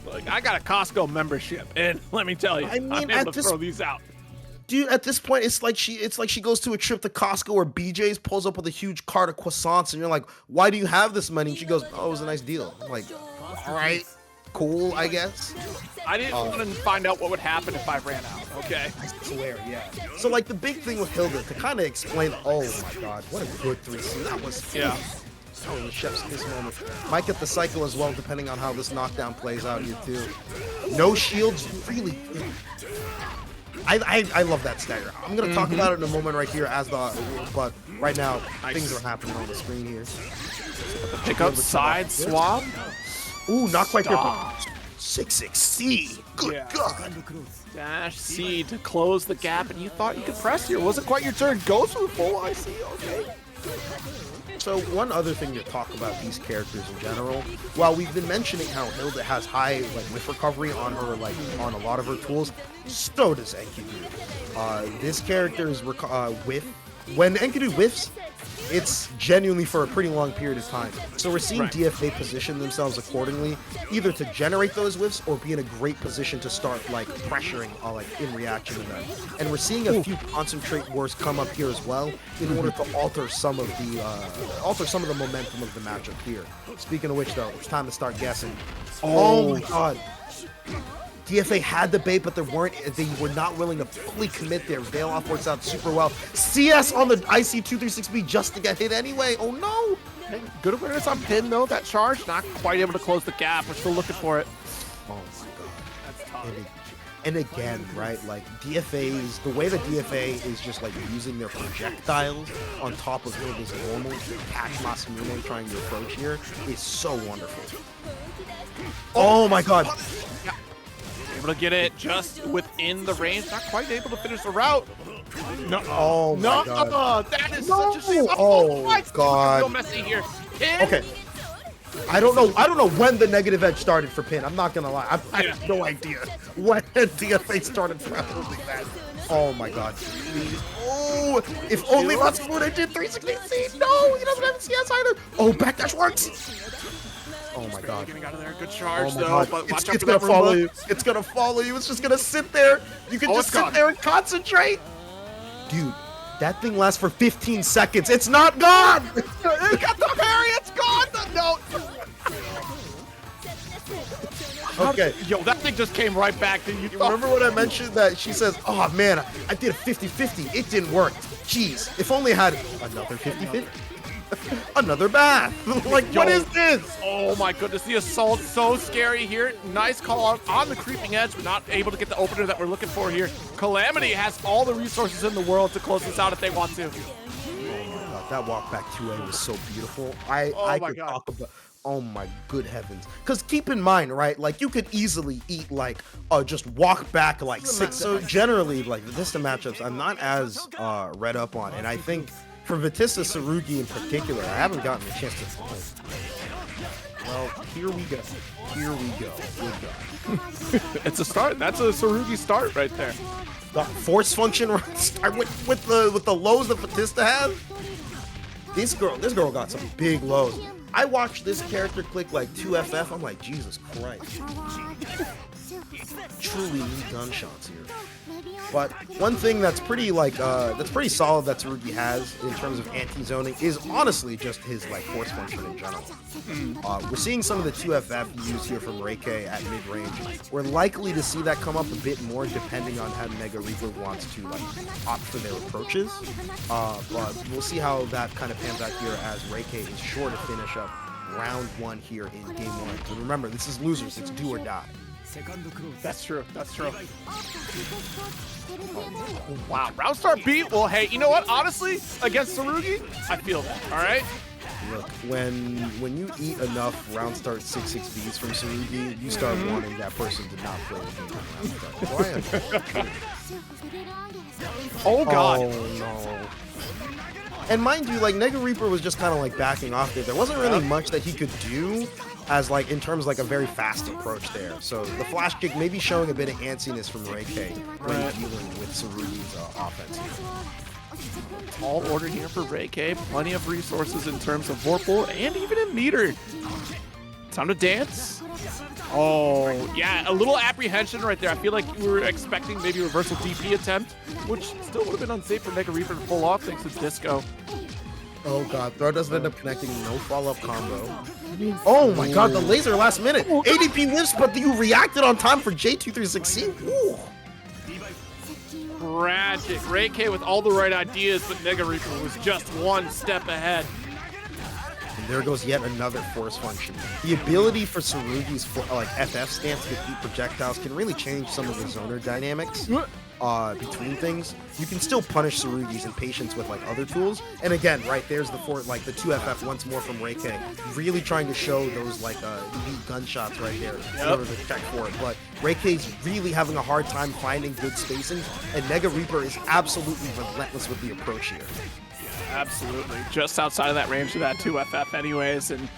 Look, I got a Costco membership, and let me tell you, I mean, I'm able to throw these out. Dude, at this point, it's like she goes to a trip to Costco or BJ's, pulls up with a huge cart of croissants, and you're like, "Why do you have this money?" And she goes, "Oh, it was a nice deal." I'm like, all right, cool, I guess. I didn't want to find out what would happen if I ran out, okay? I swear, yeah. So, like, the big thing with Hilda, to kind of explain, oh my God, what a good 3C. That was, yeah. Oh, the chef's kiss moment. Might get the cycle as well, depending on how this knockdown plays out here, too. No shields, really. I love that stagger. I'm going to talk about it in a moment right here, but right now, things are happening on the screen here. Pick up side swap. Ooh, not quite there. 6-6-C. Good God. Dash C to close the gap, and you thought you could press here. Wasn't quite your turn. Goes for the full IC. Okay. So one other thing to talk about these characters in general, while we've been mentioning how Hilda has high like whiff recovery on her on a lot of her tools, so does Enkidu. This character's whiff, when Enkidu whiffs, it's genuinely for a pretty long period of time. So we're seeing DFA position themselves accordingly, either to generate those whiffs or be in a great position to start like pressuring like in reaction to them. And we're seeing a few concentrate wars come up here as well in order to alter some of the momentum of the matchup here. Speaking of which, though, it's time to start guessing. Oh my God. DFA had the bait, but they were not willing to fully commit there. Veil off works out super well. CS on the IC236B just to get hit anyway. Oh no! Good awareness on pin though. That charge, not quite able to close the gap. We're still looking for it. Oh my God. That's tough. And again, right, like DFA's, the way that DFA is just like using their projectiles on top of Hilda's normals to catch MasaMune trying to approach here is so wonderful. Oh my God. Able to get it just within the range, not quite able to finish the route. No, oh my God. That is such a shame. Oh my God. So messy here. Okay. I don't know when the negative edge started for Pin. I'm not gonna lie. I have no idea when DFA started probably that. Oh my God. Please. Oh, if only MasaMune did 360C. No, he doesn't have CS either. Oh, backdash works. Oh my god. Getting out of there. Good charge, Oh my though. god. But watch out It's for that gonna follow Roomba. you. It's gonna follow you. It's just gonna sit there. You can just it's sit gone. there and concentrate. Dude, that thing lasts for 15 seconds. It's not gone. It got the parry. It's gone. No. Okay. Yo, that thing just came right back. Did you Remember when I mentioned that she says, oh man, I did a 50-50. It didn't work. Jeez, if only I had another 50-50. Another bath. Like, what is this? Oh my goodness, the assault so scary here. Nice call out on the creeping edge, but not able to get the opener that we're looking for here. Calamity has all the resources in the world to close this out if they want to. That walk back 2A was so beautiful. I could talk about. Oh my good heavens. Because keep in mind, right, like you could easily eat like just walk back like 6. So generally like Vatista matchups I'm not as read up on, and I think for Vatista Tsurugi in particular I haven't gotten a chance to well, here we go. Here we go. It's a start. That's a Tsurugi start right there. The force function with the lows that Vatista has. This girl got some big lows. I watched this character click like 2FF. I'm like, Jesus Christ. Truly need gunshots here. But one thing that's pretty solid that Tsurugi has in terms of anti-zoning is honestly just his like force function in general. We're seeing some of the 2FF used here from Reike at mid-range. We're likely to see that come up a bit more depending on how NegaReaper wants to like opt for their approaches. But we'll see how that kind of pans out here as Reike is sure to finish up round 1 here in game 1. And remember, this is losers. It's do or die. That's true. That's true. Wow, round start beat. Well, hey, you know what? Honestly, against Tsurugi, I feel that. All right. Look, when you eat enough round start 6-6 Bs from Tsurugi, you start wanting that person to not play with you. Oh god. Oh no. And mind you, like NegaReaper was just kind of like backing off there. There wasn't really much that he could do as like in terms of like a very fast approach there. So the flash kick maybe showing a bit of antsiness from Reike when dealing with Tsurugi's offense. Tall order here for Reike. Plenty of resources in terms of Vorpal and even in meter. Time to dance. Oh, yeah, a little apprehension right there. I feel like we were expecting maybe a reversal DP attempt, which still would have been unsafe for NegaReaper to pull off thanks to Disco. Oh god, throw doesn't end up connecting, no follow-up combo. Oh my god, the laser last minute. ADP lives, but you reacted on time for J2316. Ooh. Tragic. Reike with all the right ideas, but NegaReaper was just one step ahead. And there goes yet another force function. The ability for Tsurugi's like FF stance to get deep projectiles can really change some of the zoner dynamics between things. You can still punish Tsurugi's impatience with like other tools. And again, right there's the 2FF once more from Reike, really trying to show those like elite gunshots right there in order to check for it. But Reike's really having a hard time finding good spacing, and NegaReaper is absolutely relentless with the approach here. Absolutely. Just outside of that range of that 2FF anyways, and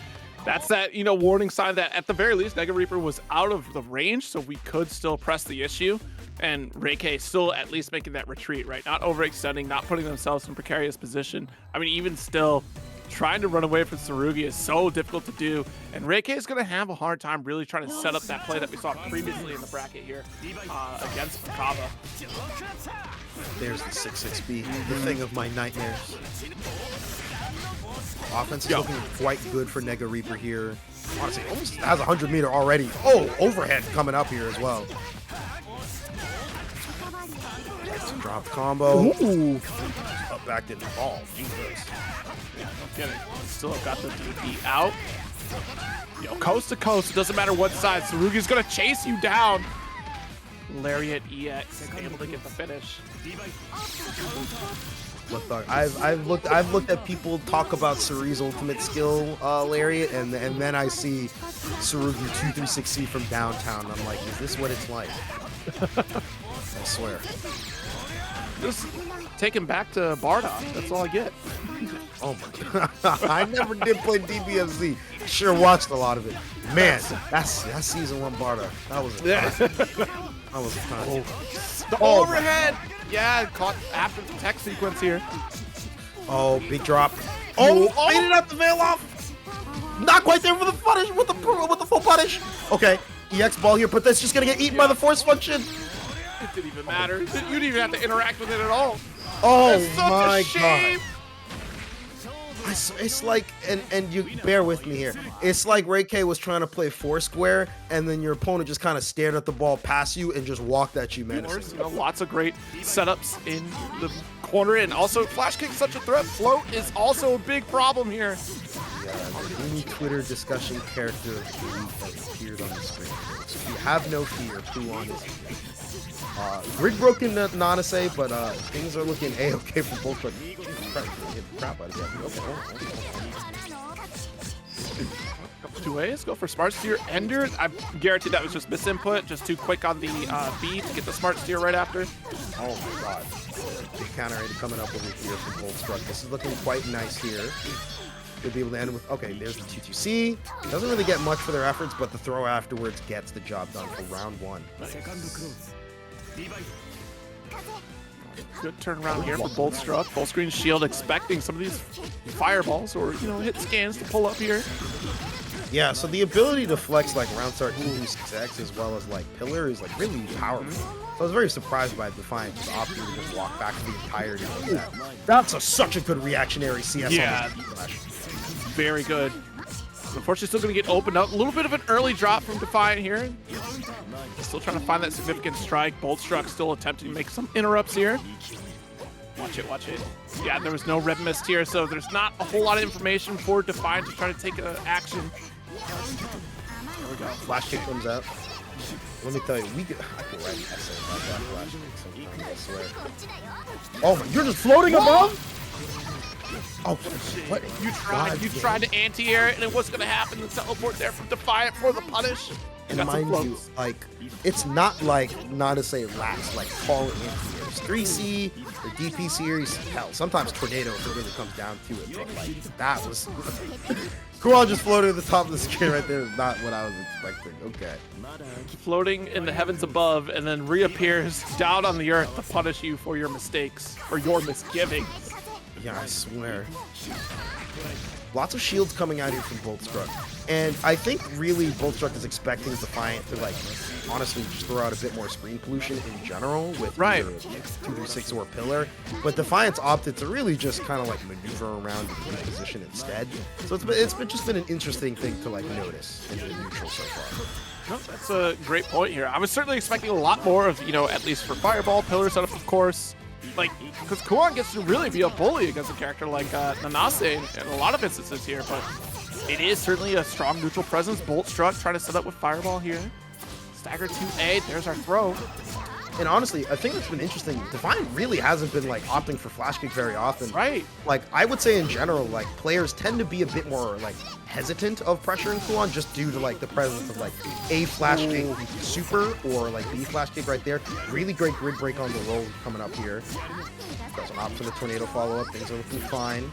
that's that, you know, warning sign that at the very least NegaReaper was out of the range, so we could still press the issue, and Reike still at least making that retreat, right? Not overextending, not putting themselves in precarious position. I mean, even still, trying to run away from Tsurugi is so difficult to do, and Reike is going to have a hard time really trying to set up that play that we saw previously in the bracket here against Merkava. There's the 6-6B, the thing of my nightmares. Offense is looking quite good for NegaReaper here. Honestly, almost has 100 meter already. Oh, overhead coming up here as well. Nice drop combo. Ooh. Up back didn't fall. Jesus. Yeah, don't get it. Still got the DP out. Yo, coast to coast. It doesn't matter what side. Tsurugi's gonna chase you down. Lariat EX able to get the finish. Look, dog, I've looked at people talk about Tsuri's ultimate skill, Lariat, and then I see Tsurugi 236C from downtown. I'm like, is this what it's like? I swear. Just take him back to Bardock. That's all I get. Oh my god. I never did play DBFZ. I sure watched a lot of it. Man, that's season 1 Bardock. That was that was a time. The overhead! Yeah, caught after the tech sequence here. Oh, big drop. Oh, made it up the veil off. Not quite there for the punish, with the full punish. Okay, EX ball here, but that's just gonna get eaten by the force function. It didn't even matter. You didn't even have to interact with it at all. Oh That's such my a shame. god. It's like, and you bear with me here. It's like Ray K was trying to play Foursquare, and then your opponent just kind of stared at the ball past you and just walked at you, man. You know, lots of great setups in the corner, and also flash kick such a threat. Float is also a big problem here. Yeah, the mini Twitter discussion character of the week has appeared on the screen. So you have no fear, Kuon is grid broken Nanase, but things are looking a-okay for Boltstruck. Crap out of Couple two ways, go for smart steer ender. I'm guaranteed that was just misinput, just too quick on the B to get the smart steer right after. Oh my god. Big counter raid coming up over here from Boltstruck. This is looking quite nice here. Could be able to end with, okay, there's the 2-2C. Doesn't really get much for their efforts, but the throw afterwards gets the job done for round 1. Good turnaround here for Boltstruck. Full screen shield, expecting some of these fireballs or, you know, hit scans to pull up here. Yeah, so the ability to flex like round start 2-6X as well as like pillar is like really powerful. So I was very surprised by Defiant just opting to just walk back to the entirety of that. That's such a good reactionary CS on the flash. Very good. Unfortunately, still going to get opened up. A little bit of an early drop from Defiant here. Still trying to find that significant strike. Boltstruck still attempting to make some interrupts here. Watch it, watch it. Yeah, there was no red mist here, so there's not a whole lot of information for Defiant to try to take action. There we go. Flash kick comes out. Let me tell you, I could write an essay about that flash kick sometime, I swear. Oh my, you're just floating above? Oh, what? You tried to anti-air it, and what's going to happen? The teleport there from Defiant for the punish. And mind you, like, it's not like Nanase last, like, call anti-airs. 3C, the DP series, hell, sometimes Tornado if it really comes down to it, but, like, that was... Kuon just floated at the top of the screen right there is not what I was expecting. Okay. Floating in the heavens above and then reappears down on the earth to punish you for your mistakes, or your misgivings. Yeah, I swear. Lots of shields coming out here from Boltstruck. And I think really Boltstruck is expecting Defiant to, like, honestly just throw out a bit more screen pollution in general with either 2-6 or pillar. But Defiant's opted to really just kind of like maneuver around and reposition instead. So it's just been an interesting thing to like notice in the neutral so far. No, that's a great point here. I was certainly expecting a lot more of, you know, at least for Fireball, pillar setup, of course. Like, because Kuon gets to really be a bully against a character like Nanase in a lot of instances here, but it is certainly a strong neutral presence. Boltstruck trying to set up with Fireball here. Stagger 2A, there's our throw. And honestly, I think it's been interesting. Defiant really hasn't been like opting for flash kick very often. Right. Like I would say in general, like players tend to be a bit more like hesitant of pressuring Kuon just due to like the presence of like A flash kick super or like B flash kick right there. Really great grid break on the roll coming up here. There's an option of tornado follow up. Things are looking fine.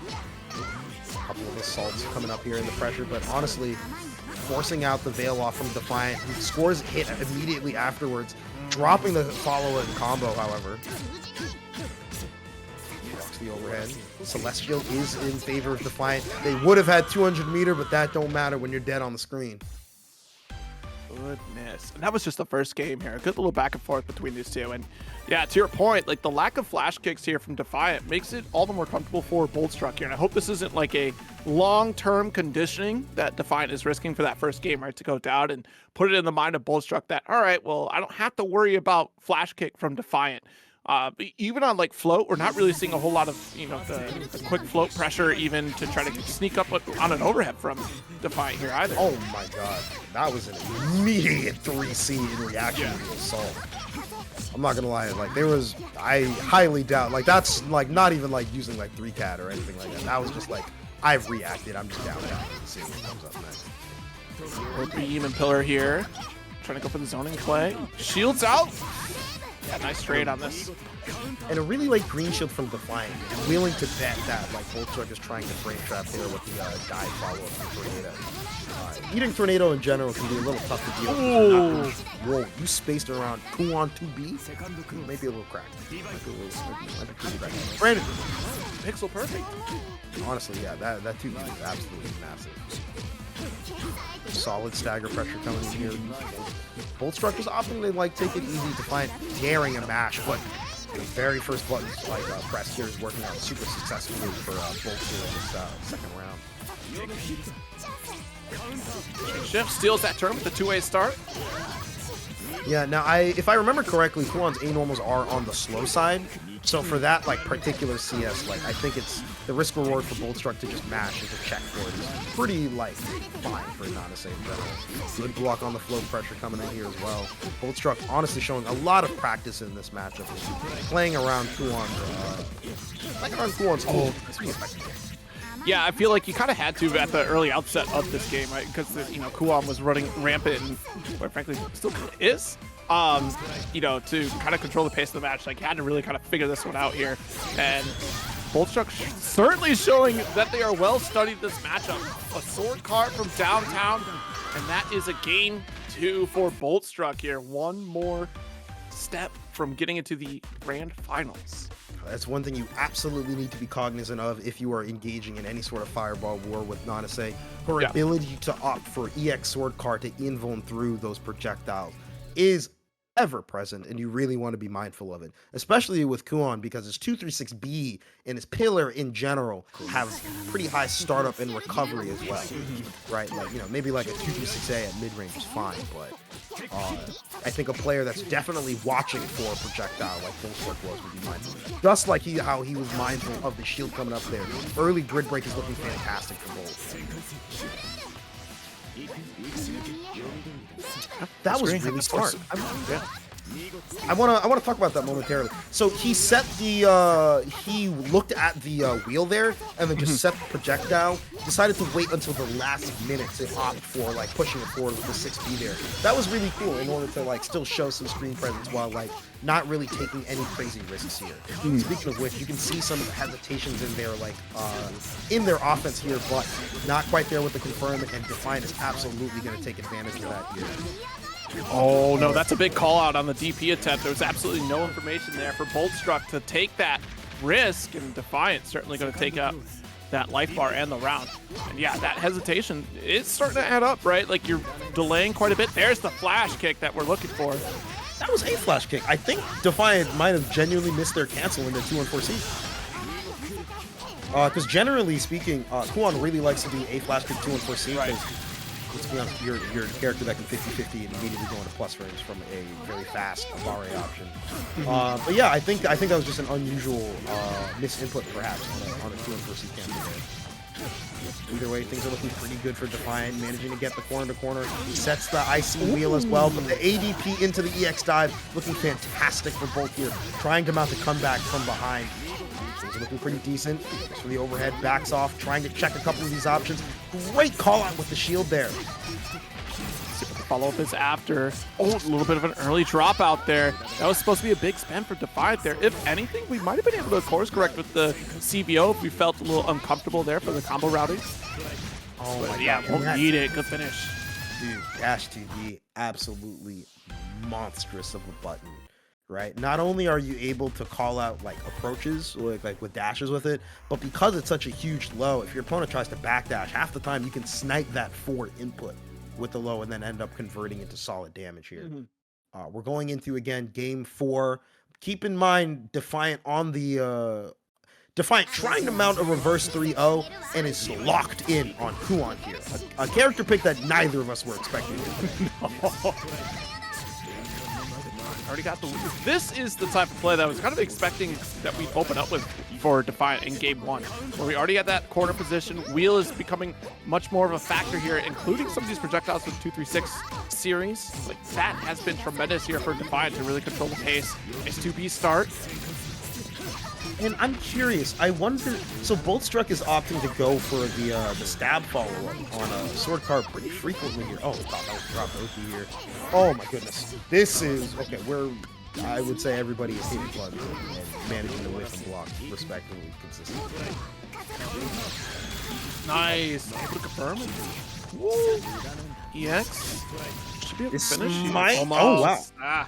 A couple of assaults coming up here in the pressure, but honestly, forcing out the veil off from Defiant, who scores a hit immediately afterwards. Dropping the follow-in combo, however. Walks the overhead. Celestial is in favor of Defiant. They would have had 200 meter, but that don't matter when you're dead on the screen. Goodness. And that was just the first game here. A good little back and forth between these two. And yeah, to your point, like the lack of flash kicks here from Defiant makes it all the more comfortable for Boltstruck here. And I hope this isn't like a long-term conditioning that Defiant is risking for that first game, right? To go down and put it in the mind of Boltstruck that, all right, well, I don't have to worry about flash kick from Defiant. Even on like float, we're not really seeing a whole lot of, you know, the quick float pressure even to try to sneak up on an overhead from Defiant here either. Oh my god, that was an immediate 3C in reaction to the assault. I'm not gonna lie, like there was, I highly doubt, like that's like not even like using like 3CAT or anything like that. That was just like, I've reacted, I'm just down to see what comes up next. Beam and pillar here, trying to go for the zoning play. Shields out. Yeah, nice trade on this. And a really like green shield from Defiant. I'm willing to bet that like Boltstruck is trying to frame trap there with the dive follow-up from Tornado. Eating Tornado in general can be a little tough to deal with. Whoa, you spaced around Kuon 2B? Maybe a little cracked. Pixel perfect. Honestly, yeah, that 2B is absolutely massive. Solid stagger pressure coming in here. Boltstruck is often they like take it easy to find daring a mash, but the very first button like press here is working out super successfully for Bolt here in this second round. Shift steals that turn with the 2-way start. Yeah, now if I remember correctly, Kuon's A normals are on the slow side. So for that like particular CS, like I think it's the risk reward for Boltstruck to just mash as a check for it is pretty like fine for Nanase in general. Good block on the flow pressure coming in here as well. Boltstruck honestly showing a lot of practice in this matchup, playing around Kuon's Yeah, I feel like you kind of had to at the early outset of this game, right? Because Kuon was running rampant and, quite frankly, still is. To kind of control the pace of the match, like, had to really kind of figure this one out here. And Boltstruck certainly showing that they are well studied this matchup. A sword card from downtown, and that is a game 2 for Boltstruck here. One more step from getting into the grand finals. That's one thing you absolutely need to be cognizant of if you are engaging in any sort of fireball war with Nanase. Her ability to opt for EX sword card to invuln through those projectiles is ever present, and you really want to be mindful of it, especially with Kuon, because his 236B and his pillar in general have pretty high startup and recovery as well, right? Like, maybe like a 236A at mid-range is fine, but I think a player that's definitely watching for a projectile like Boltstruck was would be mindful. Just like how he was mindful of the shield coming up there. Early grid break is looking fantastic for Bolt. That was really smart. I want to talk about that momentarily. So he set the he looked at the wheel there and then just set the projectile. Decided to wait until the last minute to opt for like pushing it forward with the 6B there. That was really cool in order to like still show some screen presence while like not really taking any crazy risks here. Speaking of which, you can see some of the hesitations in their like in their offense here, but not quite there with the confirm, and Defiant is absolutely going to take advantage of that here. Oh no, that's a big call out on the DP attempt. There was absolutely no information there for Boltstruck to take that risk, and Defiant certainly going to take up that life bar and the round. And yeah, that hesitation is starting to add up, right? Like you're delaying quite a bit. There's the flash kick that we're looking for. That was a flash kick. I think Defiant might have genuinely missed their cancel in their 2-1-4C. Because generally speaking, Kuon really likes to do a flash kick 2-1-4C. Right. Let's be honest, you're a character that can 50-50 and immediately go into plus frames from a very fast Bare option. But yeah, I think that was just an unusual misinput perhaps on a 2-1-4C cancel there. Either way, things are looking pretty good for Defiant, managing to get the corner to corner. He sets the IC wheel as well, but the ADP into the EX dive looking fantastic for Bolt here, trying to mount a comeback from behind. Things are looking pretty decent. Just for the overhead, backs off, trying to check a couple of these options. Great call out with the shield there. Follow-up is after. Oh, a little bit of an early drop out there. That was supposed to be a big spam for Defiant there. If anything, we might have been able to course correct with the CBO if we felt a little uncomfortable there for the combo routing. Oh my God. Won't need it. Good finish. Dude, dash 2D, absolutely monstrous of a button, right? Not only are you able to call out like approaches, like with dashes with it, but because it's such a huge low, if your opponent tries to backdash, half the time you can snipe that forward input with the low and then end up converting into solid damage here. We're going into, again, game 4. Keep in mind, Defiant on the... Defiant trying to mount a reverse 3-0 and is locked in on Kuon here. A character pick that neither of us were expecting. Already got the lead. This is the type of play that I was kind of expecting that we'd open up with for Defiant in game 1, where we already had that corner position. Wheel is becoming much more of a factor here, including some of these projectiles with 236 series. Like that has been tremendous here for Defiant to really control the pace. It's 2B start. And I'm curious, I wonder, so Boltstruck is opting to go for the stab follow-up on a sword card pretty frequently here. Oh, God, that was dropped Oki here. Oh my goodness. This is, okay, I would say everybody is hitting plugs and managing to whiff and block respectively consistently. Nice. Able to confirm. Woo. EX. Should be able to finish. Oh, wow.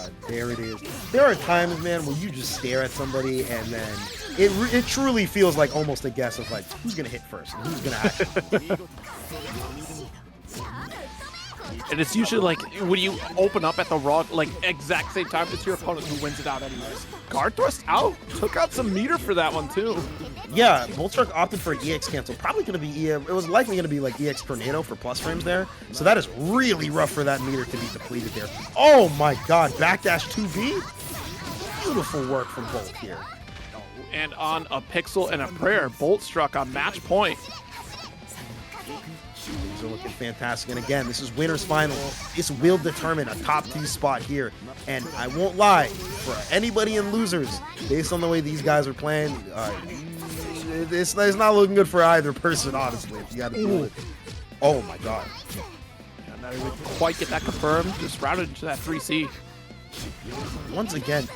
god, there it is. There are times, man, where you just stare at somebody and then it truly feels like almost a guess of like who's gonna hit first and who's gonna actually. And it's usually like when you open up at the wrong, like exact same time, it's your opponent who wins it out anyways. Guard thrust out, took out some meter for that one too. Yeah, Boltstruck opted for an EX cancel. Probably going to be, it was likely going to be like EX Tornado for plus frames there. So that is really rough for that meter to be depleted there. Oh my god, backdash 2B. Beautiful work from Bolt here. And on a pixel and a prayer, Boltstruck on match point. These are looking fantastic. And again, this is winner's final. This will determine a top 2 spot here. And I won't lie, for anybody in losers, based on the way these guys are playing, it's not looking good for either person, honestly. If you got to deal with it. Oh my god. And I didn't quite get that confirmed. Just routed into that 3C. Once again,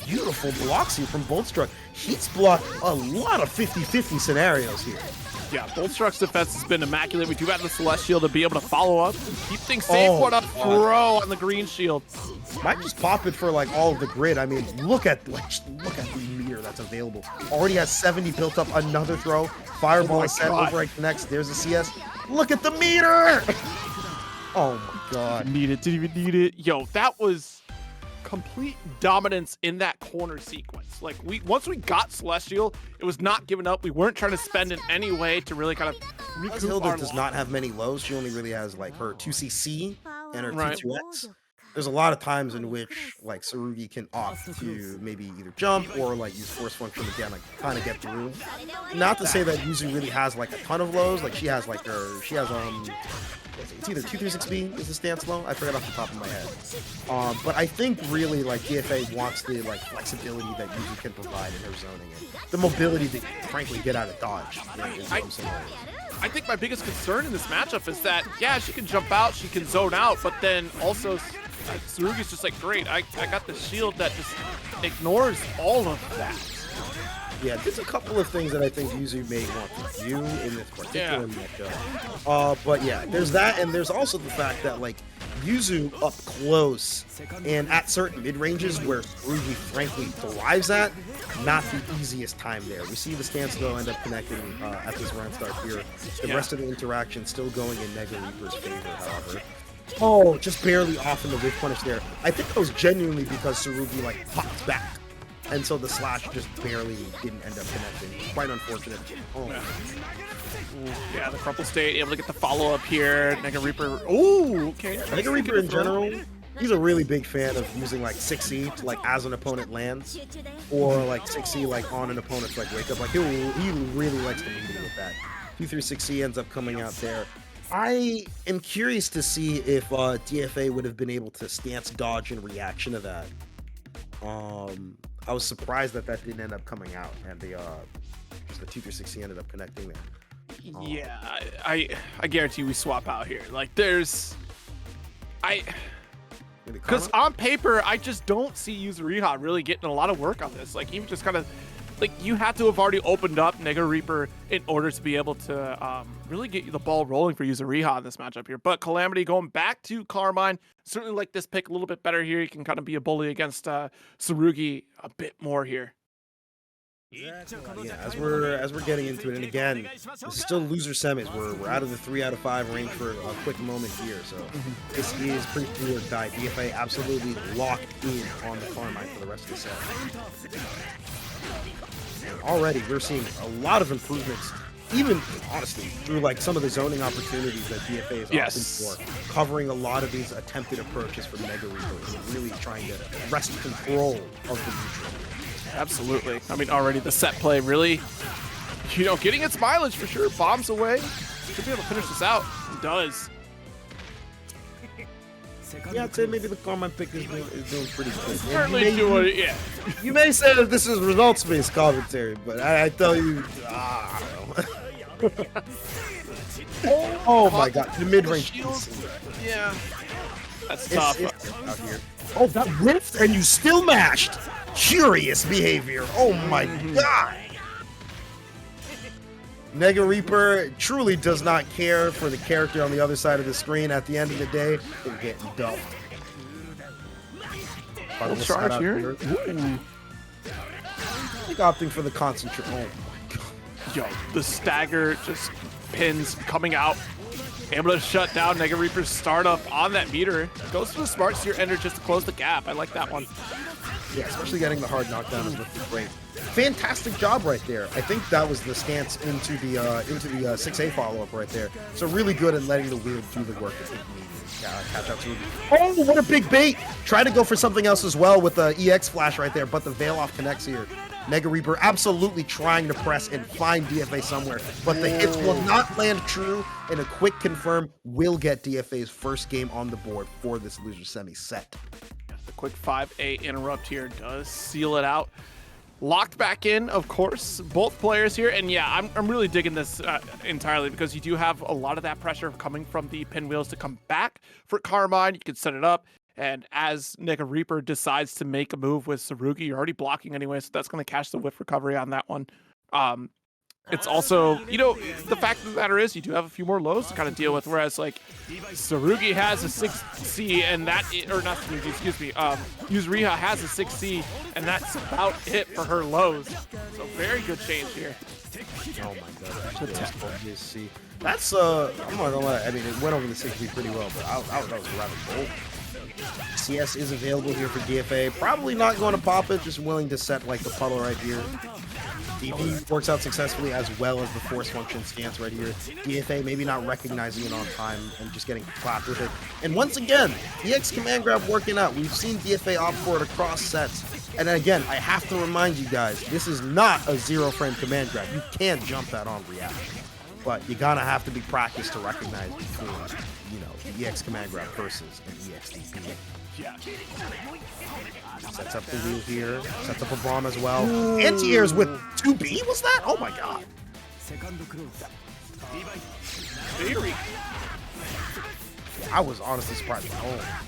beautiful blocks here from Boltstruck. He's blocked a lot of 50-50 scenarios here. Yeah, Boltstruck's defense has been immaculate. We do have the Celestial to be able to follow up, keep things safe. What up throw on the green shield? Might just pop it for like all of the grid. I mean, look at the meter that's available. Already has 70 built up. Another throw. Fireball is set over at connects. There's a CS. Look at the meter. Oh my god. Didn't need it. Didn't even need it. Yo, that was complete dominance in that corner sequence. Like once we got Celestial, it was not giving up. We weren't trying to spend in any way to really kind of recoup Hilda our does not have many lows. She only really has like her 2CC and her Right. T2X. There's a lot of times in which like Tsurugi can opt to maybe either jump or like use force function again, like kind of get through. Not to say that Yuzu really has like a ton of lows. Like she has it's either 236B is the stance low. I forgot off the top of my head. But I think really like DFA wants the like flexibility that Yuzu can provide in her zoning and the mobility to frankly get out of dodge in some scenarios. I think my biggest concern in this matchup is that, yeah, she can jump out, she can zone out, but then also Tsurugi's just like, great, I got the shield that just ignores all of that. Yeah, there's a couple of things that I think Yuzu may want to do in this particular matchup. But yeah, there's that, and there's also the fact that like Yuzu up close and at certain mid ranges where Tsurugi frankly thrives at, not the easiest time there. We see the stance though end up connecting at this round start here. The rest of the interaction still going in NegaReaper's favor, however. Oh, just barely off in the whiff punish there. I think that was genuinely because Tsurugi like popped back. And so the slash just barely didn't end up connecting. Quite unfortunate. Oh. Yeah, the crumple state able to get the follow up here. NegaReaper. Ooh, okay. NegaReaper in general, he's a really big fan of using like 6C to like as an opponent lands, or like 6C like on an opponent's like wake up. Like he really likes to lead with that. 236C ends up coming out there. I am curious to see if DFA would have been able to stance dodge in reaction to that. I was surprised that didn't end up coming out, and the 236C ended up connecting there. Yeah, I guarantee we swap out here. Like because on paper I just don't see Yuzuriha really getting a lot of work on this. Like even just kind of like you have to have already opened up NegaReaper in order to be able to really get the ball rolling for Yuzuriha in this matchup here. But Calamity going back to Carmine, certainly like this pick a little bit better here. You can kind of be a bully against Tsurugi a bit more here. Yeah, as we're getting into it, and again, this is still loser semis. We're out of the 3 out of 5 range for a quick moment here, so this is pretty do or die. DFA absolutely locked in on the Carmine for the rest of the set. And already we're seeing a lot of improvements, even honestly through like some of the zoning opportunities that DFA is opting for, covering a lot of these attempted approaches from NegaReaper and really trying to wrest control of the neutral. Absolutely. I mean, already the set play really, getting its mileage for sure. Bombs away. Should be able to finish this out. It does. Yeah, I'd say maybe the Carmine pick is doing pretty good. Certainly doing it, yeah. You may say that this is results-based commentary, but I tell you, I don't know. Oh my god, the mid-range. Yeah. That's tough. Out here. Oh, that whiffed and you still mashed. Curious behavior. Oh my god. NegaReaper truly does not care for the character on the other side of the screen. At the end of the day, they're getting dumped. Full charge here. I think opting for the concentrate. Oh my god. Yo, the stagger just pins coming out. Able to shut down NegaReaper's startup on that meter. Goes to the smart steer ender just to close the gap. I like that one. Yeah, especially getting the hard knockdown is looking great. Fantastic job right there. I think that was the stance into the 6A follow-up right there. So really good at letting the wheel do the work that it needed. Catch out Tsurugi. Oh, what a big bait! Try to go for something else as well with the EX flash right there, but the veil off connects here. NegaReaper absolutely trying to press and find DFA somewhere, but the hits will not land true, and a quick confirm will get DFA's first game on the board for this loser semi set. The quick 5A interrupt here does seal it out. Locked back in, of course, both players here. And yeah, I'm really digging this entirely because you do have a lot of that pressure coming from the pinwheels to come back for Carmine. You can set it up. And as NegaReaper decides to make a move with Tsurugi, you're already blocking anyway, so that's going to catch the whiff recovery on that one. It's also, you know, the fact of the matter is you do have a few more lows to kind of deal with, whereas like Tsurugi has a 6C and that, or not Tsurugi, excuse me, Yuzuriha has a 6C and that's about it for her lows. So very good change here. Oh my god, that's I'm not gonna lie, I mean it went over the 6B pretty well, but that was rather bold. CS is available here for DFA. Probably not going to pop it, just willing to set like the puddle right here. DP works out successfully as well as the force function stance right here. DFA maybe not recognizing it on time and just getting clapped with it. And once again, EX command grab working out. We've seen DFA opt for it across sets. And again, I have to remind you guys, this is not a 0-frame command grab. You can't jump that on reaction. But you're gonna have to be practiced to recognize between, you know, the EX command grab versus an EX DP. Yeah. Sets up the wheel here. Sets up a bomb as well. Anti-airs with 2B, was that? Oh my god. I was honestly surprised. Oh.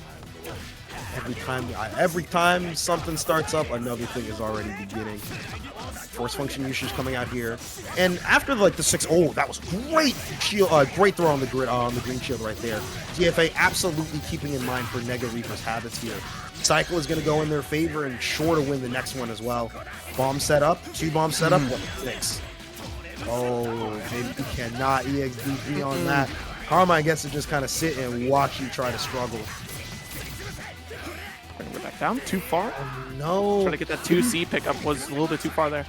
Every time something starts up, another thing is already beginning. Force function usage coming out here, and after like the 6, oh, that was great shield, great throw on the grid on the green shield right there. DFA absolutely keeping in mind for NegaReaper's habits here. Cycle is going to go in their favor and sure to win the next one as well. Bomb set up, 2 bombs set up, 6. Oh, maybe you cannot EXDP on that. Carmine gets to just kind of sit and watch you try to struggle. Bring it back down, too far. Oh, no. Trying to get that 2C pickup was a little bit too far there.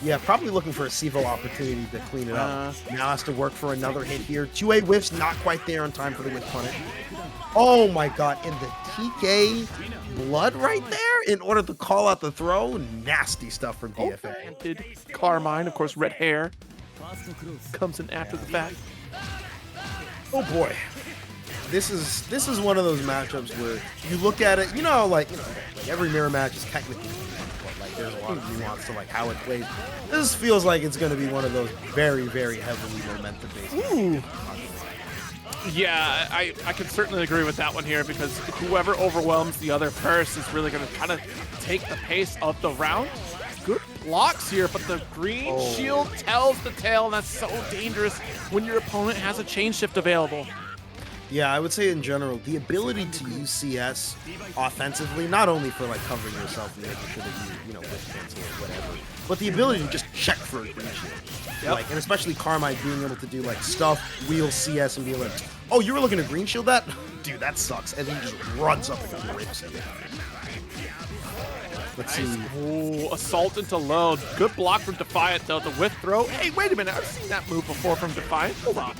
Yeah, probably looking for a Sivo opportunity to clean it up. Now has to work for another hit here. 2A whiffs, not quite there on time for the whiff punish. Oh my god, and the TK blood right there in order to call out the throw. Nasty stuff from DFA. Okay. Carmine, of course, red hair. Comes in after the fact. Oh boy. This is one of those matchups where you look at it, like every mirror match is technically, but like there's a lot of nuance to like how it plays. This feels like it's going to be one of those very, very heavily momentum based. Ooh. Yeah, I can certainly agree with that one here because whoever overwhelms the other first is really going to kind of take the pace of the round. Good blocks here, but the green shield tells the tale, and that's so dangerous when your opponent has a chain shift available. Yeah, I would say in general, the ability to use CS offensively, not only for like covering yourself and making sure that you whiff cancel or whatever, but the ability to just check for a green shield. Yep. Like, and especially Carmine being able to do like stuff, wheel CS, and be like, oh, you were looking to green shield that? Dude, that sucks. And then he just runs up and rips it. Let's see. Ooh, assault into load. Good block from Defiant though. The whiff throw. Hey, wait a minute. I've seen that move before from Defiant. Hold on.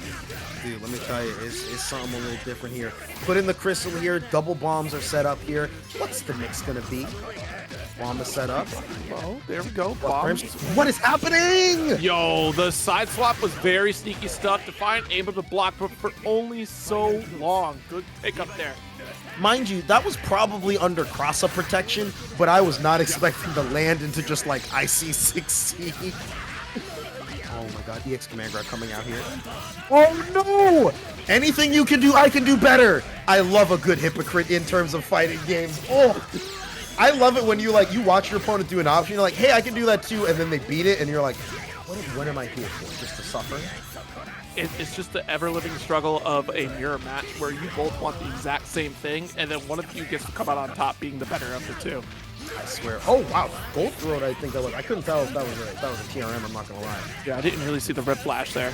Dude, let me tell you, it's something a little different here. Put in the crystal here. Double bombs are set up here. What's the mix gonna be? Bomb is set up. Oh, there we go. Bombs. What is happening? Yo, the side swap was very sneaky stuff. Defiant able to block for only so long. Good pickup there. Mind you, that was probably under cross-up protection, but I was not expecting to land into just like IC6C. Oh my god, EX command grab coming out here. Oh no! Anything you can do, I can do better. I love a good hypocrite in terms of fighting games. Oh, I love it when you watch your opponent do an option, you're like, hey, I can do that too, and then they beat it, and you're like, what am I here for? Just to suffer? it's just the ever-living struggle of a mirror match where you both want the exact same thing, and then one of you gets to come out on top being the better of the two. I swear. Oh, wow. Gold Throat, I think that was. I couldn't tell if that was a TRM, I'm not going to lie. Yeah, I didn't really see the red flash there.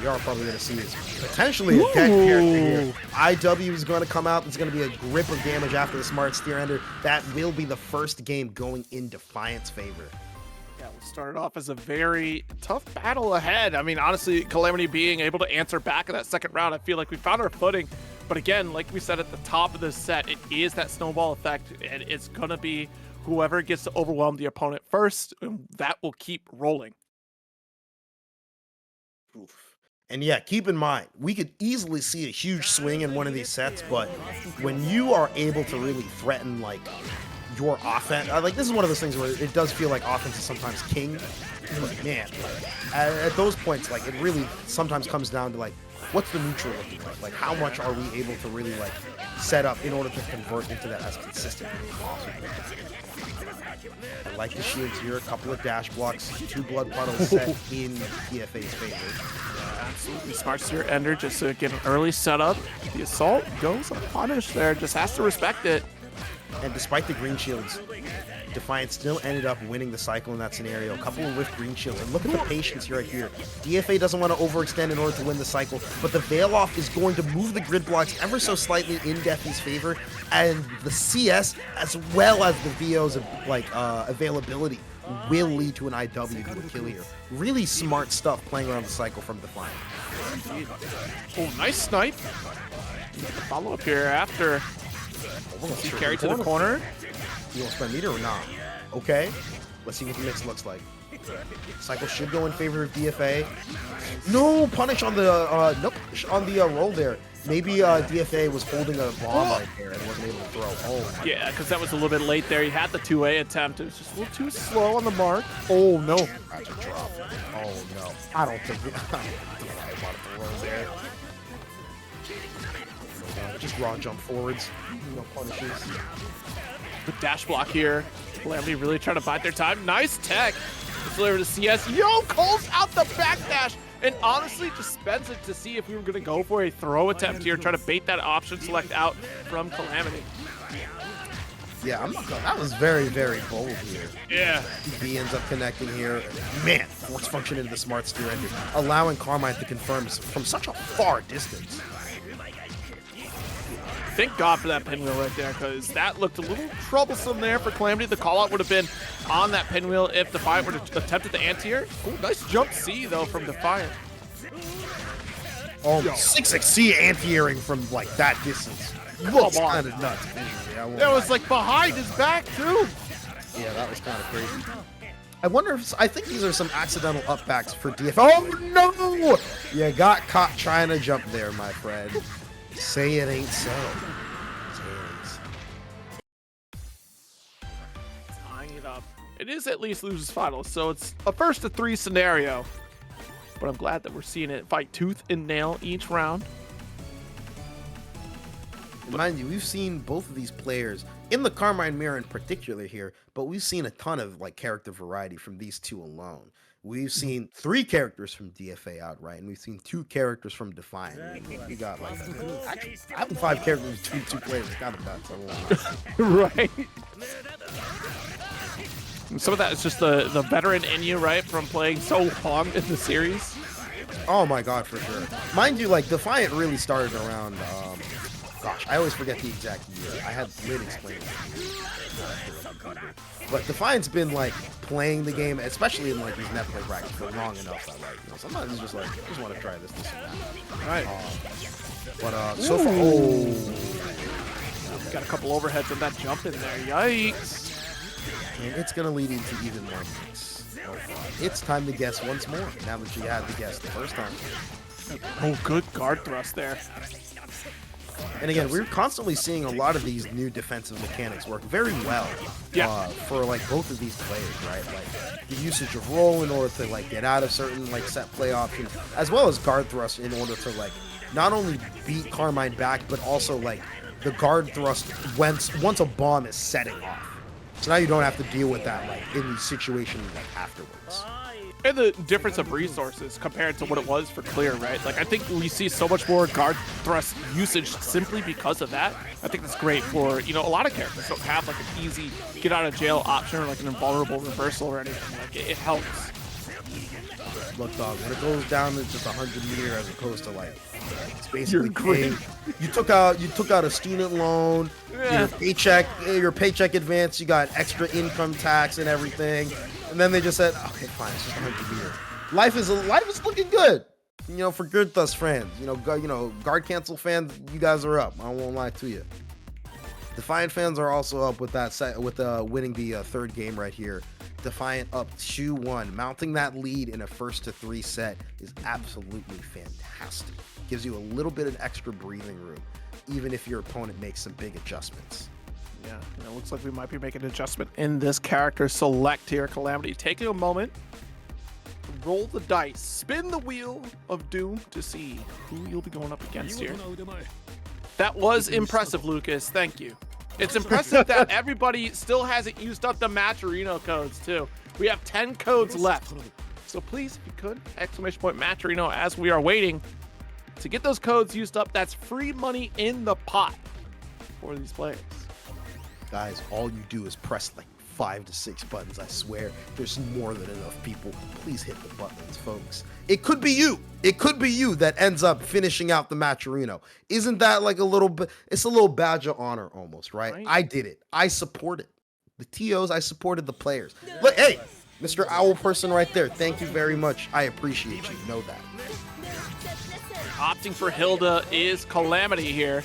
We are probably going to see is potentially a dead character here. IW is going to come out. There's going to be a grip of damage after the Smart Steer Ender. That will be the first game going in Defiant's favor. Yeah, we started off as a very tough battle ahead. I mean, honestly, Calamity being able to answer back in that second round, I feel like we found our footing. But again, like we said at the top of this set, it is that snowball effect, and it's going to be whoever gets to overwhelm the opponent first, and that will keep rolling. Oof. And yeah, keep in mind, we could easily see a huge swing in one of these sets, but when you are able to really threaten, like, your offense, like, this is one of those things where it does feel like offense is sometimes king, but man, like, at those points, like, it really sometimes comes down to, like, what's the neutral looking like? Like, how much are we able to really, like, set up in order to convert into that as consistently as possible? I like the shields here, a couple of dash blocks, 2 blood puddles set in DFA's favor. Absolutely smart Steer Ender just to get an early setup. The assault goes unpunished there, just has to respect it. And despite the green shields, Defiant still ended up winning the cycle in that scenario. A couple of whiffed green shields. And look at the patience right here. DFA doesn't want to overextend in order to win the cycle, but the Veil Off is going to move the grid blocks ever so slightly in Defy's favor, and the CS, as well as the VO's availability, will lead to an IW to a kill here. Really smart stuff playing around the cycle from Defiant. Oh, nice snipe. Follow up here after. He carried to the corner. You want to spend meter or not? Okay. Let's see what the mix looks like. Cycle should go in favor of DFA. No punish on the nope on the roll there. Maybe DFA was holding a bomb right there and wasn't able to throw. Oh my yeah, because that was a little bit late there. He had the 2A attempt. It was just a little too slow on the mark. Oh no. That's a drop. Oh no. I don't think DFA wanted to roll there. Just raw jump forwards. No punishes. Good dash block here. Calamity really trying to bide their time. Nice tech. It's delivered to CS. Yo, Cole's out the backdash. And honestly, just spends it to see if we were going to go for a throw attempt here, try to bait that option select out from Calamity. Yeah, I'm not gonna, that was very, very bold here. Yeah. B ends up connecting here. Man, force function into the Smart Steer Ender, allowing Carmine to confirm from such a far distance. Thank God for that pinwheel right there, because that looked a little troublesome there for Calamity. The call-out would have been on that pinwheel if Defiant were to attempt the anti-air. Oh, nice jump C, though, from Defiant. Oh, 6xC anti-airing from, like, that distance. Looks kind of nuts visually. That was, like, behind his back, too. Yeah, that was kind of crazy. I wonder if, I think these are some accidental upbacks for DF. Oh, no! You got caught trying to jump there, my friend. Say it ain't so. Tying it up. It is at least losers final, so it's a first to 3 scenario. But I'm glad that we're seeing it fight tooth and nail each round. Mind you, we've seen both of these players in the Carmine mirror in particular here, but we've seen a ton of like character variety from these two alone. We've seen 3 characters from DFA outright, and we've seen 2 characters from Defiant. We got like, actually, having 5 characters between 2 players is kind of nuts. Right. Some of that is just the veteran in you, right, from playing so long in the series. Oh my god, for sure. Mind you, like, Defiant really started around, gosh, I always forget the exact year. I had Lynn explain it. But Defiant's been, like, playing the game, especially in, like, these net play brackets for long enough that, like, you know, sometimes it's just like, I just want to try this and that. Right. But, so far, oh. Got a couple overheads on that jump in there. Yikes. And it's going to lead into even more picks. It's time to guess once more, now that you had to guess the first time. Oh, good guard thrust there. And again, we're constantly seeing a lot of these new defensive mechanics work very well for like both of these players, right? Like the usage of roll in order to like get out of certain like set play options, as well as guard thrust in order to like not only beat Carmine back, but also like the guard thrust once a bomb is setting off. So now you don't have to deal with that like in these situations like afterwards. And the difference of resources compared to what it was for clear, right? Like, I think we see so much more guard thrust usage simply because of that. I think that's great for, you know, a lot of characters don't have like an easy get out of jail option or like an invulnerable reversal or anything. Like, it helps. Look, dog, when it goes down to just 100 meter as opposed to like, it's basically great. You took out a student loan, your paycheck advance, you got extra income tax and everything, and then they just said, okay, fine, it's just 100 meter. Life is looking good, you know, for Good Thus fans. You know, guard cancel fans, you guys are up. I won't lie to you. Defiant fans are also up with that set, with winning the third game right here. Defiant up 2-1. Mounting that lead in a 1-3 set is absolutely fantastic. Gives you a little bit of extra breathing room, even if your opponent makes some big adjustments. Yeah, it looks like we might be making an adjustment in this character select here. Calamity, taking a moment, roll the dice, spin the wheel of doom to see who you'll be going up against here. That was impressive, Lucas. Thank you. It's impressive that everybody still hasn't used up the Matcherino codes, too. We have 10 codes left. So please, if you could, !Matcherino as we are waiting to get those codes used up. That's free money in the pot for these players. Guys, all you do is press like 5 to 6 buttons. I swear, there's more than enough people. Please hit the buttons, folks. It could be you. It could be you that ends up finishing out the Matcherino. Isn't that like a little bit? It's a little badge of honor almost, right? I did it. I supported the TOs. I supported the players. Look, hey, Mr. Owl person right there. Thank you very much. I appreciate you. Know that. Opting for Hilda is Calamity here.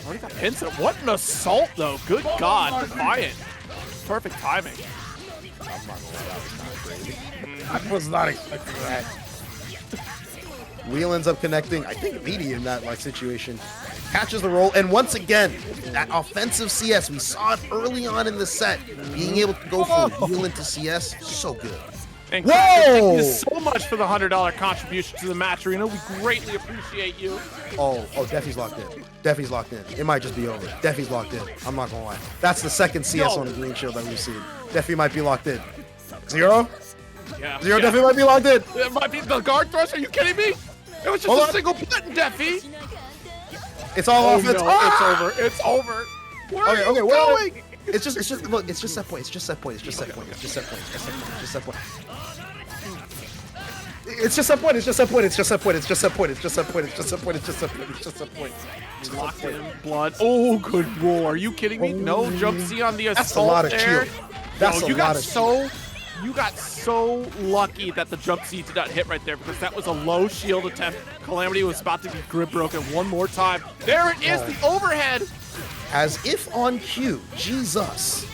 Already got pins. What an assault, though. Good God. Defiant. Perfect timing. I'm not gonna lie, that was not crazy. I was not expecting that. Wheel ends up connecting, I think, immediately in that like situation. Catches the roll, and once again, that offensive CS, we saw it early on in the set. Being able to go for wheel into CS, so good. And thank you so much for the $100 contribution to the Matcherino. We greatly appreciate you. Oh, Defi's locked in. Defi's locked in. It might just be over. Defi's locked in. I'm not gonna lie. That's the second CS on the green shield that we've seen. Defi might be locked in. Zero? Yeah. Zero Defi might be locked in. It might be the guard thrust. Are you kidding me? It was just a single button, Defi. It's all offense. No, it's over. It's over. Where are you going? It's just look, it's just set point. It's just set point. It's just set point. It's just set point. It's just set point. It's just set point. It's just set point. It's just set point. It's just set point. It's just set point. It's just set point. It's just set point. It's just set point. Locked in blood. Oh, good roll. Are you kidding me? No jump C on the assault. That's a lot of there. shield. That's a lot of shield. You got so lucky that the jump C did not hit right there because that was a low shield attempt. Calamity was about to be grip broken one more time. There it is, the overhead. As if on cue. Jesus.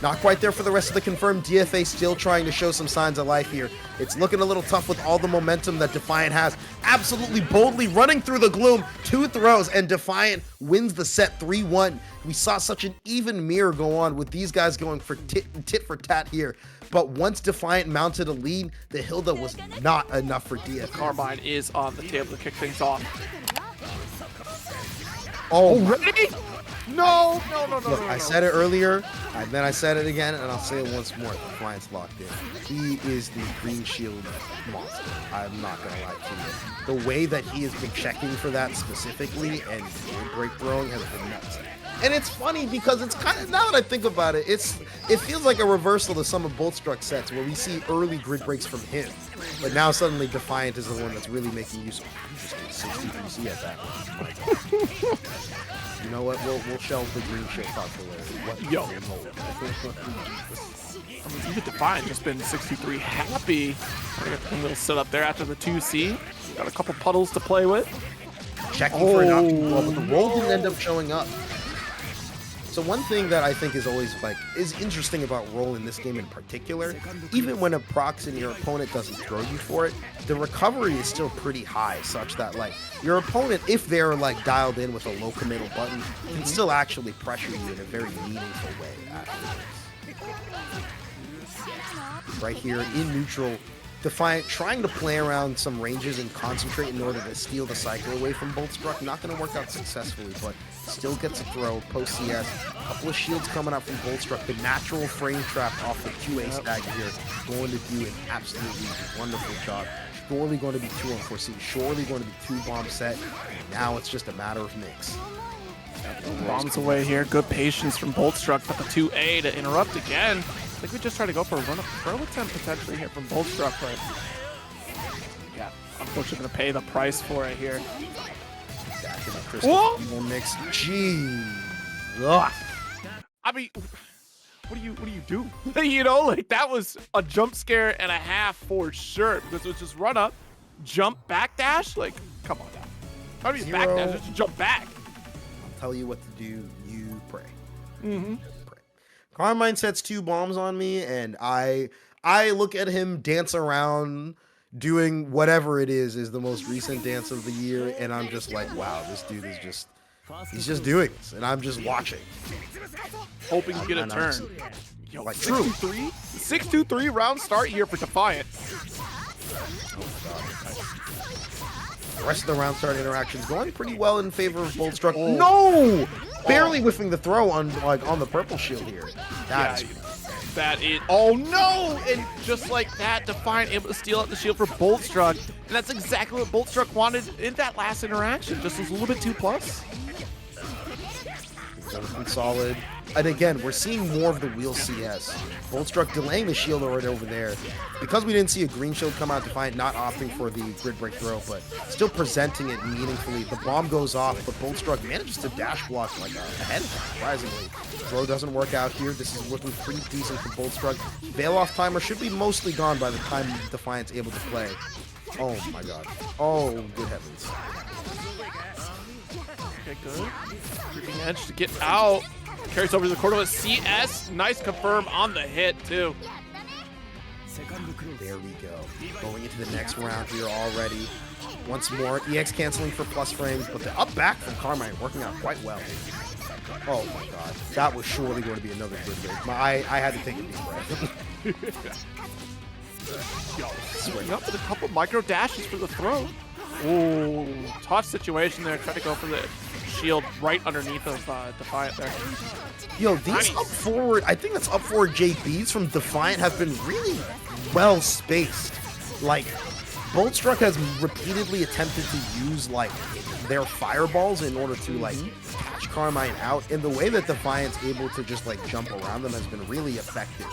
Not quite there for the rest of the confirmed. DFA still trying to show some signs of life here. It's looking a little tough with all the momentum that Defiant has. Absolutely boldly running through the gloom. 2 throws, and Defiant wins the set 3-1. We saw such an even mirror go on with these guys going for tit for tat here. But once Defiant mounted a lead, the Hilda was not enough for DFA. Carmine is on the table to kick things off. Oh, ready? No. Look, I said it earlier, and then I said it again, and I'll say it once more. Defiant's locked in. He is the green shield monster. I'm not going to lie to you. The way that he has been checking for that specifically and break throwing has been nuts. And it's funny because it's kind of, now that I think about it, it feels like a reversal to some of Boltstruck sets where we see early grid breaks from him. But now suddenly Defiant is the one that's really making use of 63C at that one. You know what? We'll shelve the green shield thought for later. Yo. I mean, even Defiant just been 63 happy. I got a little set up there after the 2C. Got a couple puddles to play with. Checking for an option roll, but the roll didn't end up showing up. So one thing that I think is always is interesting about roll in this game in particular, even when a procs and your opponent doesn't throw you for it, the recovery is still pretty high, such that your opponent, if they're dialed in with a low committal button, can still actually pressure you in a very meaningful way afterwards. Right here in neutral, Defiant trying to play around some ranges and concentrate in order to steal the cycle away from Boltstruck. Not going to work out successfully, but still gets a throw post CS. A couple of shields coming out from Boltstruck. The natural frame trap off the QA stag here going to do an absolutely wonderful job. Surely going to be 2 on 4C. Surely going to be 2 bombs set. And now it's just a matter of mix. Bombs away here. Good patience from Boltstruck, but the 2A to interrupt again. I think we just try to go for a run-up throw attempt potentially here from Boltstruck, but yeah, unfortunately going to pay the price for it here. Whoa! Mix. Gee. Ugh. I mean, what do you do? You know, like that was a jump scare and a half for sure, because it was just run up, jump, backdash. Like, come on now. How do you backdash? Just jump back. I'll tell you what to do. You pray. Mm-hmm. Carmine sets 2 bombs on me, and I look at him dance around doing whatever it is the most recent dance of the year, and I'm just like, wow, this dude is he's just doing this, and I'm just watching. Hoping to get a turn. Yo, like 6-2-3? 6-2-3 round start here for Defiant. The rest of the round start interactions going pretty well in favor of Boltstruck. Oh. No! Barely whiffing the throw on the purple shield here. That is, oh no! And just like that, Defiant able to steal out the shield for Boltstruck. And that's exactly what Boltstruck wanted in that last interaction. Just was a little bit too plus. Solid. And again, we're seeing more of the wheel CS. Boltstruck delaying the shield right over there. Because we didn't see a green shield come out, Defiant not opting for the grid break throw, but still presenting it meaningfully. The bomb goes off, but Boltstruck manages to dash block like ahead of him, surprisingly. Throw doesn't work out here. This is looking pretty decent for Boltstruck. Veil-off timer should be mostly gone by the time Defiant's able to play. Oh my god. Oh, good heavens. Okay, good. Creeping edge to get out. Carries over to the corner with CS. Nice confirm on the hit, too. There we go. Going into the next round here already. Once more, EX canceling for plus frames, but the up back from Carmine working out quite well. Oh my god. That was surely going to be another good break. I had to take a deep breath. Yo, swing up with a couple micro dashes for the throw. Ooh, tough situation there. Try to go for the shield right underneath of Defiant there. Yo, these up forward, I think that's up forward JBs from Defiant have been really well spaced. Like, Boltstruck has repeatedly attempted to use like their fireballs in order to like catch Carmine out, and the way that Defiant's able to just like jump around them has been really effective.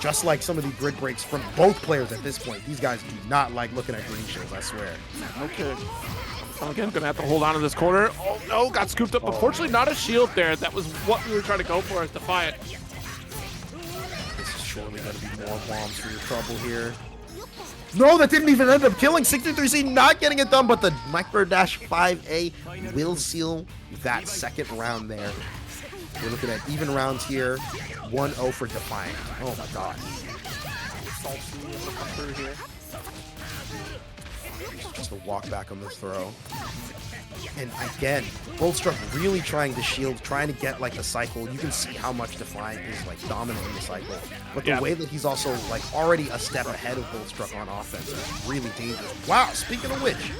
Just like some of the grid breaks from both players at this point, these guys do not like looking at green shields, I swear. Okay. Again, gonna have to hold on to this corner. Oh no, got scooped up. Unfortunately, not a shield there. That was what we were trying to go for as Defiant. This is surely gonna be more bombs for your trouble here. No, that didn't even end up killing. 63C not getting it done, but the micro dash 5A will seal that second round there. We're looking at even rounds here. 1-0 for Defiant. Oh my god. Just a walk back on this throw. And again, Boltstruck really trying to shield, trying to get like the cycle. You can see how much Defiant is like dominating the cycle. But the way that he's also like already a step ahead of Boltstruck on offense is really dangerous. Wow, speaking of which.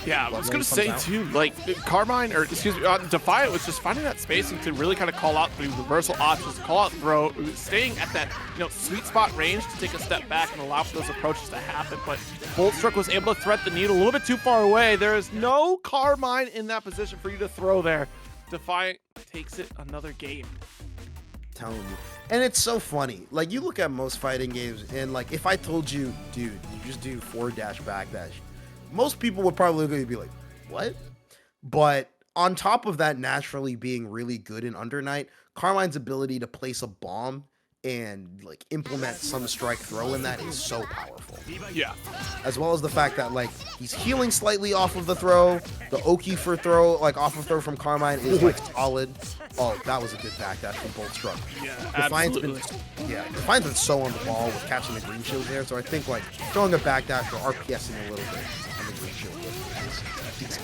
Yeah, I was going to say too, like Carmine, or excuse me, Defiant was just finding that spacing to really kind of call out the reversal options, call out throw, staying at that, sweet spot range to take a step back and allow for those approaches to happen. But Boltstruck was able to thread the needle a little bit too far away. There is no Carmine in that position for you to throw there. Defiant takes it another game. Telling you. And it's so funny. Like, you look at most fighting games, and like, if I told you, dude, you just do forward dash, back dash, most people would probably look at you and be like, what? But on top of that naturally being really good in Undernight, Carmine's ability to place a bomb and like implement some strike throw in that is so powerful. Yeah. As well as the fact that like he's healing slightly off of the throw. The Oki for throw, like off of throw from Carmine is like solid. Oh, that was a good backdash from Boltstruck. Yeah, Defiant's been so on the ball with catching the green shield there. So I think like throwing a backdash or RPSing a little bit on the green shield is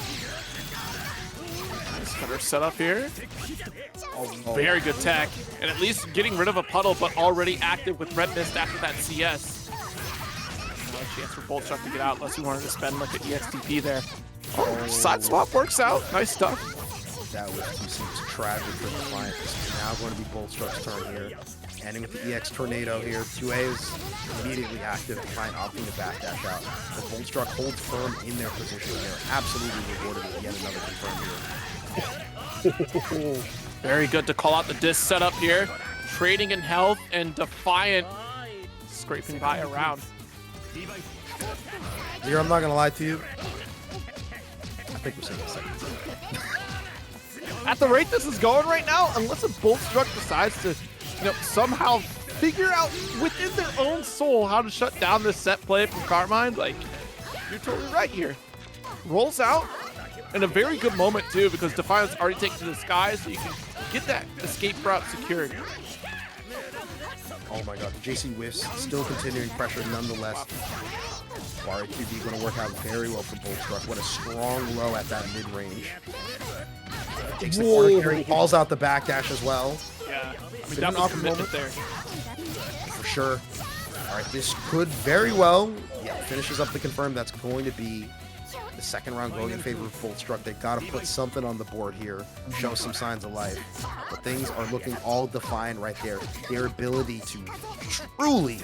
nice cutter setup here. Very good tech, and at least getting rid of a puddle, but already active with Red Mist after that CS. chance for Boltstruck to get out unless he wanted to spend like an EXTP there. Oh, side swap works out. Nice stuff. That was seems tragic for Defiant. This is now going to be Boltstruck's turn here. Ending with the EX Tornado here. 2A is immediately active. Defiant opting to backdash out. But Boltstruck holds firm in their position here. Absolutely rewarded with yet another confirm here. Very good to call out the disc setup here. Trading in health and Defiant scraping by around. Here, I'm not going to lie to you. I think we're seeing a second. At the rate this is going right now, unless a Boltstruck decides to, somehow figure out within their own soul how to shut down this set play from Carmine, like, you're totally right here. Rolls out in a very good moment too, because Defiant's already taken to the sky, so you can get that escape route secured. Oh my god, JC whiffs, still continuing pressure nonetheless. Orie QB going to work out very well for Boltstruck. What a strong low at that mid-range. Takes the corner carry, calls out the backdash as well. Yeah, I mean, that's a commitment there. For sure. All right, this could very well, finishes up the confirm. That's going to be the second round going in favor of Boltstruck. They got to put something on the board here, show some signs of life. But things are looking all Defiant right there. Their ability to truly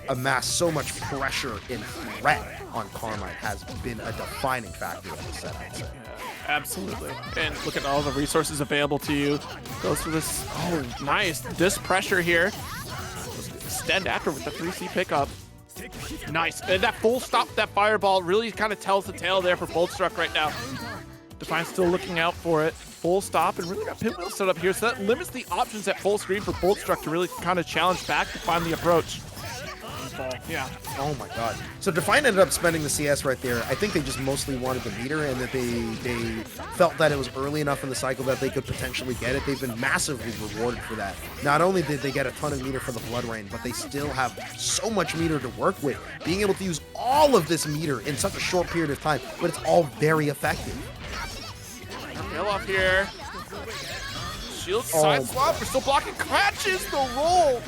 amass so much pressure and threat on Carmine has been a defining factor of the set, I'd say. Absolutely. And look at all the resources available to you. Goes for this, nice. This pressure here. Extend after with the 3C pickup. Nice. And that full stop, that fireball really kind of tells the tale there for Boltstruck right now. Defiant still looking out for it. Full stop and really got pinwheel set up here. So that limits the options at full screen for Boltstruck to really kind of challenge back to find the approach. Yeah. Oh my god. So Defiant ended up spending the CS right there. I think they just mostly wanted the meter and that they felt that it was early enough in the cycle that they could potentially get it. They've been massively rewarded for that. Not only did they get a ton of meter for the Blood Rain, but they still have so much meter to work with. Being able to use all of this meter in such a short period of time, but it's all very effective. Kill off here. Shield side swap. We're still blocking. Catches the roll.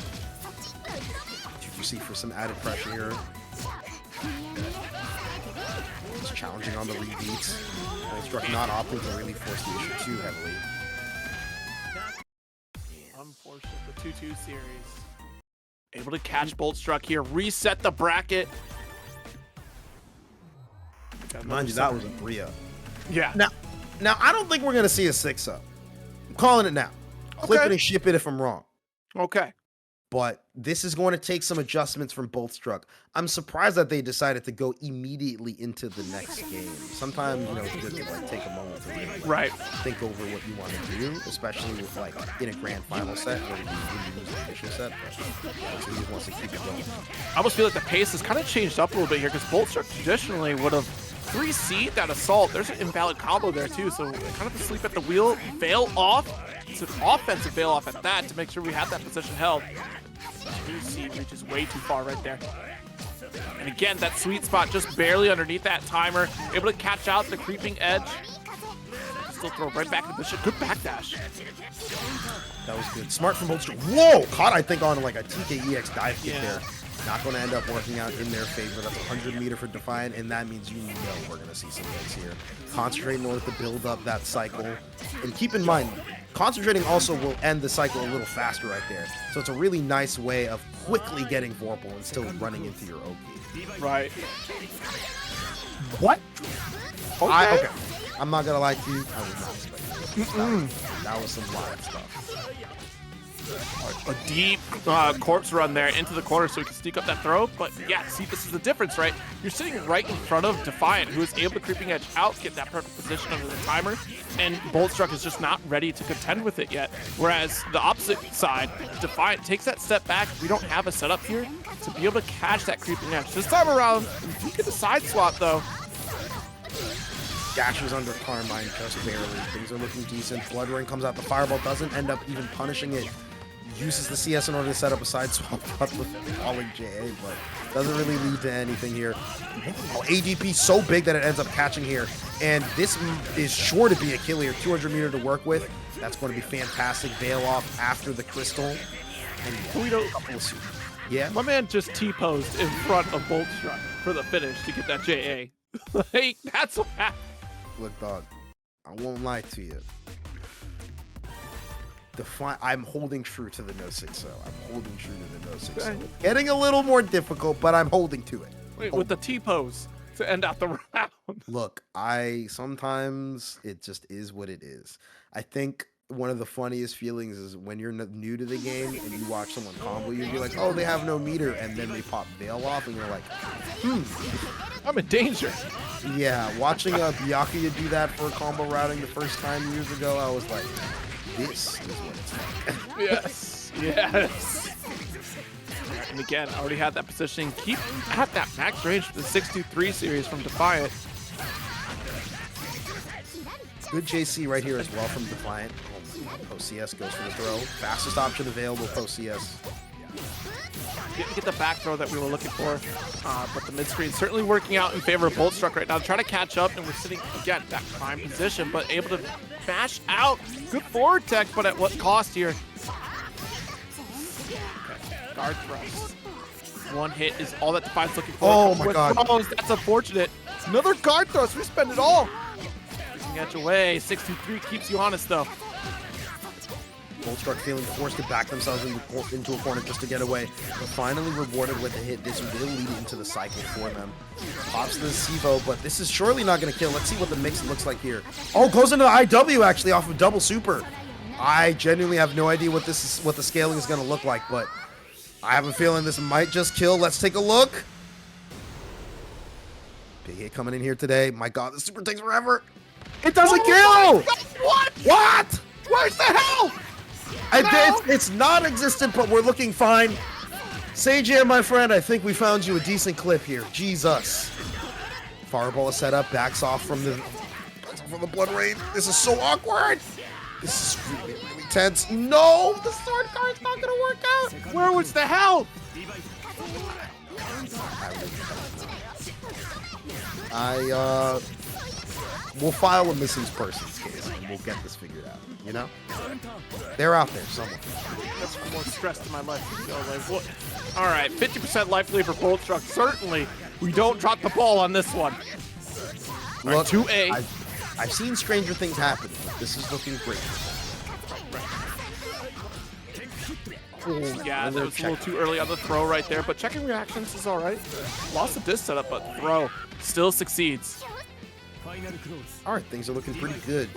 See for some added pressure here. Just challenging on the rebeats. Boltstruck not opting to really force the issue too heavily. Unfortunate, the 2-2 series. Able to catch Boltstruck here, reset the bracket. Mind you, that was a 3-up. Yeah. Now I don't think we're gonna see a 6-up. I'm calling it now. Clip it and ship it if I'm wrong. Okay. But this is going to take some adjustments from Boltstruck. I'm surprised that they decided to go immediately into the next game. Sometimes, it's good to take a moment to really think over what you want to do, especially with in a grand final set where you lose the official set. But so he wants to keep it going. I almost feel like the pace has kind of changed up a little bit here because Boltstruck traditionally would have 3C'd that assault. There's an invalid combo there too, so kind of asleep at the wheel, fail off. It's an offensive fail off at that to make sure we have that position held. 2C reaches way too far right there. And again, that sweet spot just barely underneath that timer. Able to catch out the creeping edge. Still throw right back into the shit. Good backdash. That was good. Smart from Boltstruck. Whoa! Caught, I think, on like a TKEX dive kick there. Not going to end up working out in their favor. That's 100 meter for Defiant, and that means we're going to see some hits here. Concentrate in order to build up that cycle. And keep in mind, concentrating also will end the cycle a little faster right there. So it's a really nice way of quickly getting Vorpal and still running into your OP. Right. What? Okay. I'm not going to lie to you. I was not expecting that. That was some wild stuff. A deep corpse run there into the corner so he can sneak up that throw. But yeah, see, this is the difference, right? You're sitting right in front of Defiant, who is able to creeping edge out, get that perfect position under the timer, and Boltstruck is just not ready to contend with it yet. Whereas the opposite side, Defiant takes that step back. We don't have a setup here to be able to catch that creeping edge. This time around, we get a side swap though. Dashes under Carmine just barely. Things are looking decent. Blood Rain comes out. The Fireball doesn't end up even punishing it. Uses the CS in order to set up a side swap with falling JA, but doesn't really lead to anything here. Oh, ADP so big that it ends up catching here. And this is sure to be a kill here. 200 meter to work with. That's going to be fantastic. Veil off after the crystal. And we'll see. Yeah. My man just T-posed in front of Boltstruck. for the finish to get that JA. Like, that's what happened. Look, dog, I won't lie to you. I'm holding true to the no 6-0. I'm holding true to the no 6-0. Okay. Getting a little more difficult, but I'm holding to it. Wait, with the T-pose to end out the round. Look, sometimes it just is what it is. I think one of the funniest feelings is when you're new to the game and you watch someone combo, you'd be like, oh, they have no meter, and then they pop Veil off, and you're like, I'm in danger. Yeah, watching Byakuya do that for combo routing the first time years ago, I was like, this is what it's like. Yes, yes. And again, I already had that positioning. Keep at that max range for the 623 series from Defiant. Good JC right here as well from Defiant. Post CS goes for the throw. Fastest option available post CS. Didn't get the back throw that we were looking for, but the mid screen certainly working out in favor of Boltstruck right now. Trying to catch up, and we're sitting again that prime position, but able to bash out. Good forward tech, but at what cost here? Okay. Guard thrust. One hit is all that Defiant's looking for. Oh my god. Throws, that's unfortunate. Another guard thrust. We spend it all. Catch away. 623 keeps you honest though. Boltstruck feeling forced to back themselves into a corner just to get away, but finally rewarded with a hit. This will lead into the cycle for them. Pops the Sivo, but this is surely not going to kill. Let's see what the mix looks like here. Oh, goes into the IW actually off of double super. I genuinely have no idea what the scaling is going to look like, but I have a feeling this might just kill. Let's take a look. Big hit coming in here today. My god, the super takes forever. It doesn't kill! What? What? Where's the hell? It's non-existent, but we're looking fine. Seiji, my friend, I think we found you a decent clip here. Jesus. Fireball is set up, backs off from the blood rain. This is so awkward. This is really, really tense. No, the sword card's not gonna work out. Where was the hell? We'll file a missing persons case and we'll get this figured out. You know? They're out there somewhere. That's more stress to my life. You know, like, what? All right, 50% life lead for Boltstruck. Certainly, we don't drop the ball on this one. Look, 2A. I've seen stranger things happen, but this is looking great. Oh, yeah, that was a little too early on the throw right there, but checking reactions is all right. Lost the disc setup, but throw still succeeds. All right, things are looking pretty good.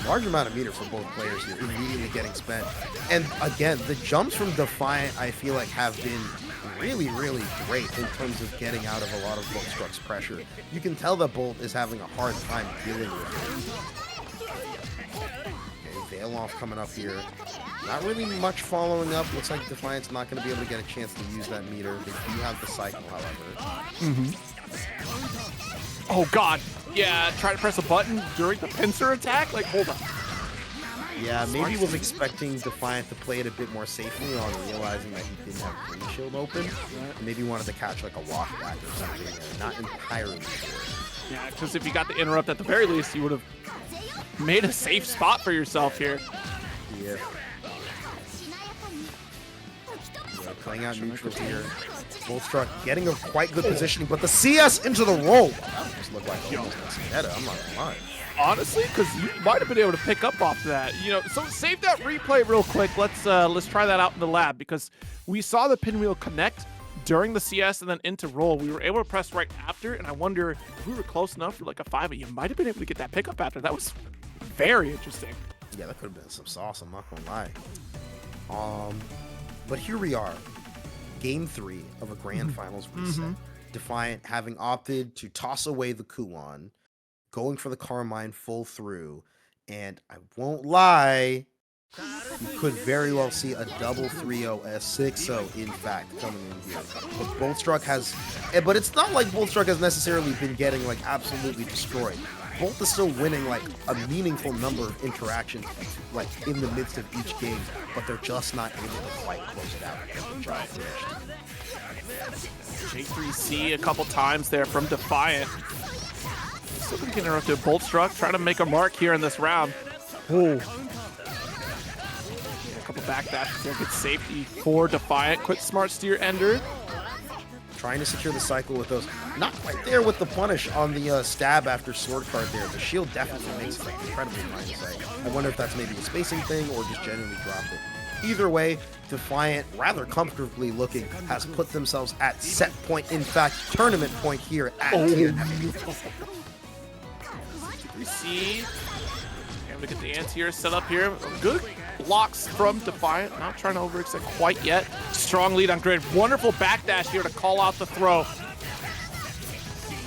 A large amount of meter for both players here, immediately getting spent. And again, the jumps from Defiant, I feel like, have been really, really great in terms of getting out of a lot of Boltstruck's pressure. You can tell that Bolt is having a hard time dealing with it. Okay, Veil off coming up here. Not really much following up. Looks like Defiant's not going to be able to get a chance to use that meter. They do have the cycle, however. Oh, God. Yeah, try to press a button during the pincer attack? Like, hold on. Yeah, maybe he was expecting Defiant to play it a bit more safely on realizing that he didn't have Green Shield open. And maybe wanted to catch like a walk back or something. Not entirely sure. Yeah, because if you got the interrupt at the very least, you would have made a safe spot for yourself here. Yeah. Playing out neutral here. Boltstruck getting a quite good positioning, but the CS into the roll. That just looked like almost a meta, I'm not gonna lie. Honestly, because you might have been able to pick up off that. You know, so save that replay real quick. Let's try that out in the lab, because we saw the pinwheel connect during the CS and then into roll. We were able to press right after, and I wonder if we were close enough for like a 5, you might have been able to get that pickup after. That was very interesting. Yeah, that could have been some sauce, I'm not gonna lie. But here we are. Game 3 of a Grand Finals reset. Defiant having opted to toss away the Kuon, going for the Carmine full through, and I won't lie, you could very well see a double 3-0 S6-0 in fact coming in here. But Boltstruck has, but it's not like Boltstruck has necessarily been getting like absolutely destroyed. Bolt is still winning like a meaningful number of interactions like in the midst of each game, but they're just not able to quite close it out. J3C a couple times there from Defiant. Still getting interrupted. Boltstruck trying to make a mark here in this round. Oh. Yeah, a couple backdashes there. Good safety for Defiant. Quick smart steer ender. trying to secure the cycle with those. Not quite there with the punish on the stab after sword card there. The shield definitely makes it incredibly mindset. I wonder if that's maybe a spacing thing or just genuinely dropped it. Either way, Defiant, rather comfortably looking, has put themselves at set point, in fact, tournament point here at TNS. We see, and we get the anti-air set up here. Good blocks from Defiant, not trying to overextend quite yet. Strong lead on grid. Wonderful backdash here to call out the throw.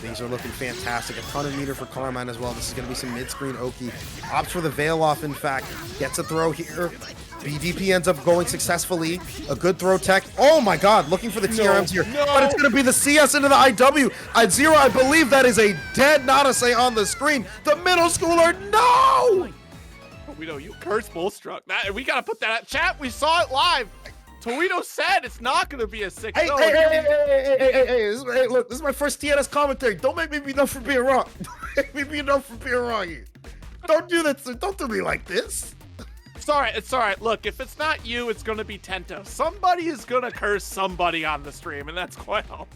Things are looking fantastic. A ton of meter for Carmine as well. This is going to be some mid-screen Oki. Opts for the veil off, in fact. Gets a throw here. BDP ends up going successfully. A good throw tech. Oh my god, looking for the TRMs here. No. But it's going to be the CS into the IW. At 0, I believe that is a dead Nanase on the screen. The middle schooler, no! We know you cursed Boltstruck. We got to put that out. Chat, we saw it live. Toledo said it's not going to be a 6-0. Hey, look, this is my first TNS commentary. Don't make me be known for being wrong. Don't make me be known for being wrong here. Don't do that. Don't do me like this. It's all right. Look, if it's not you, it's going to be Tento. Somebody is going to curse somebody on the stream, and that's quite all.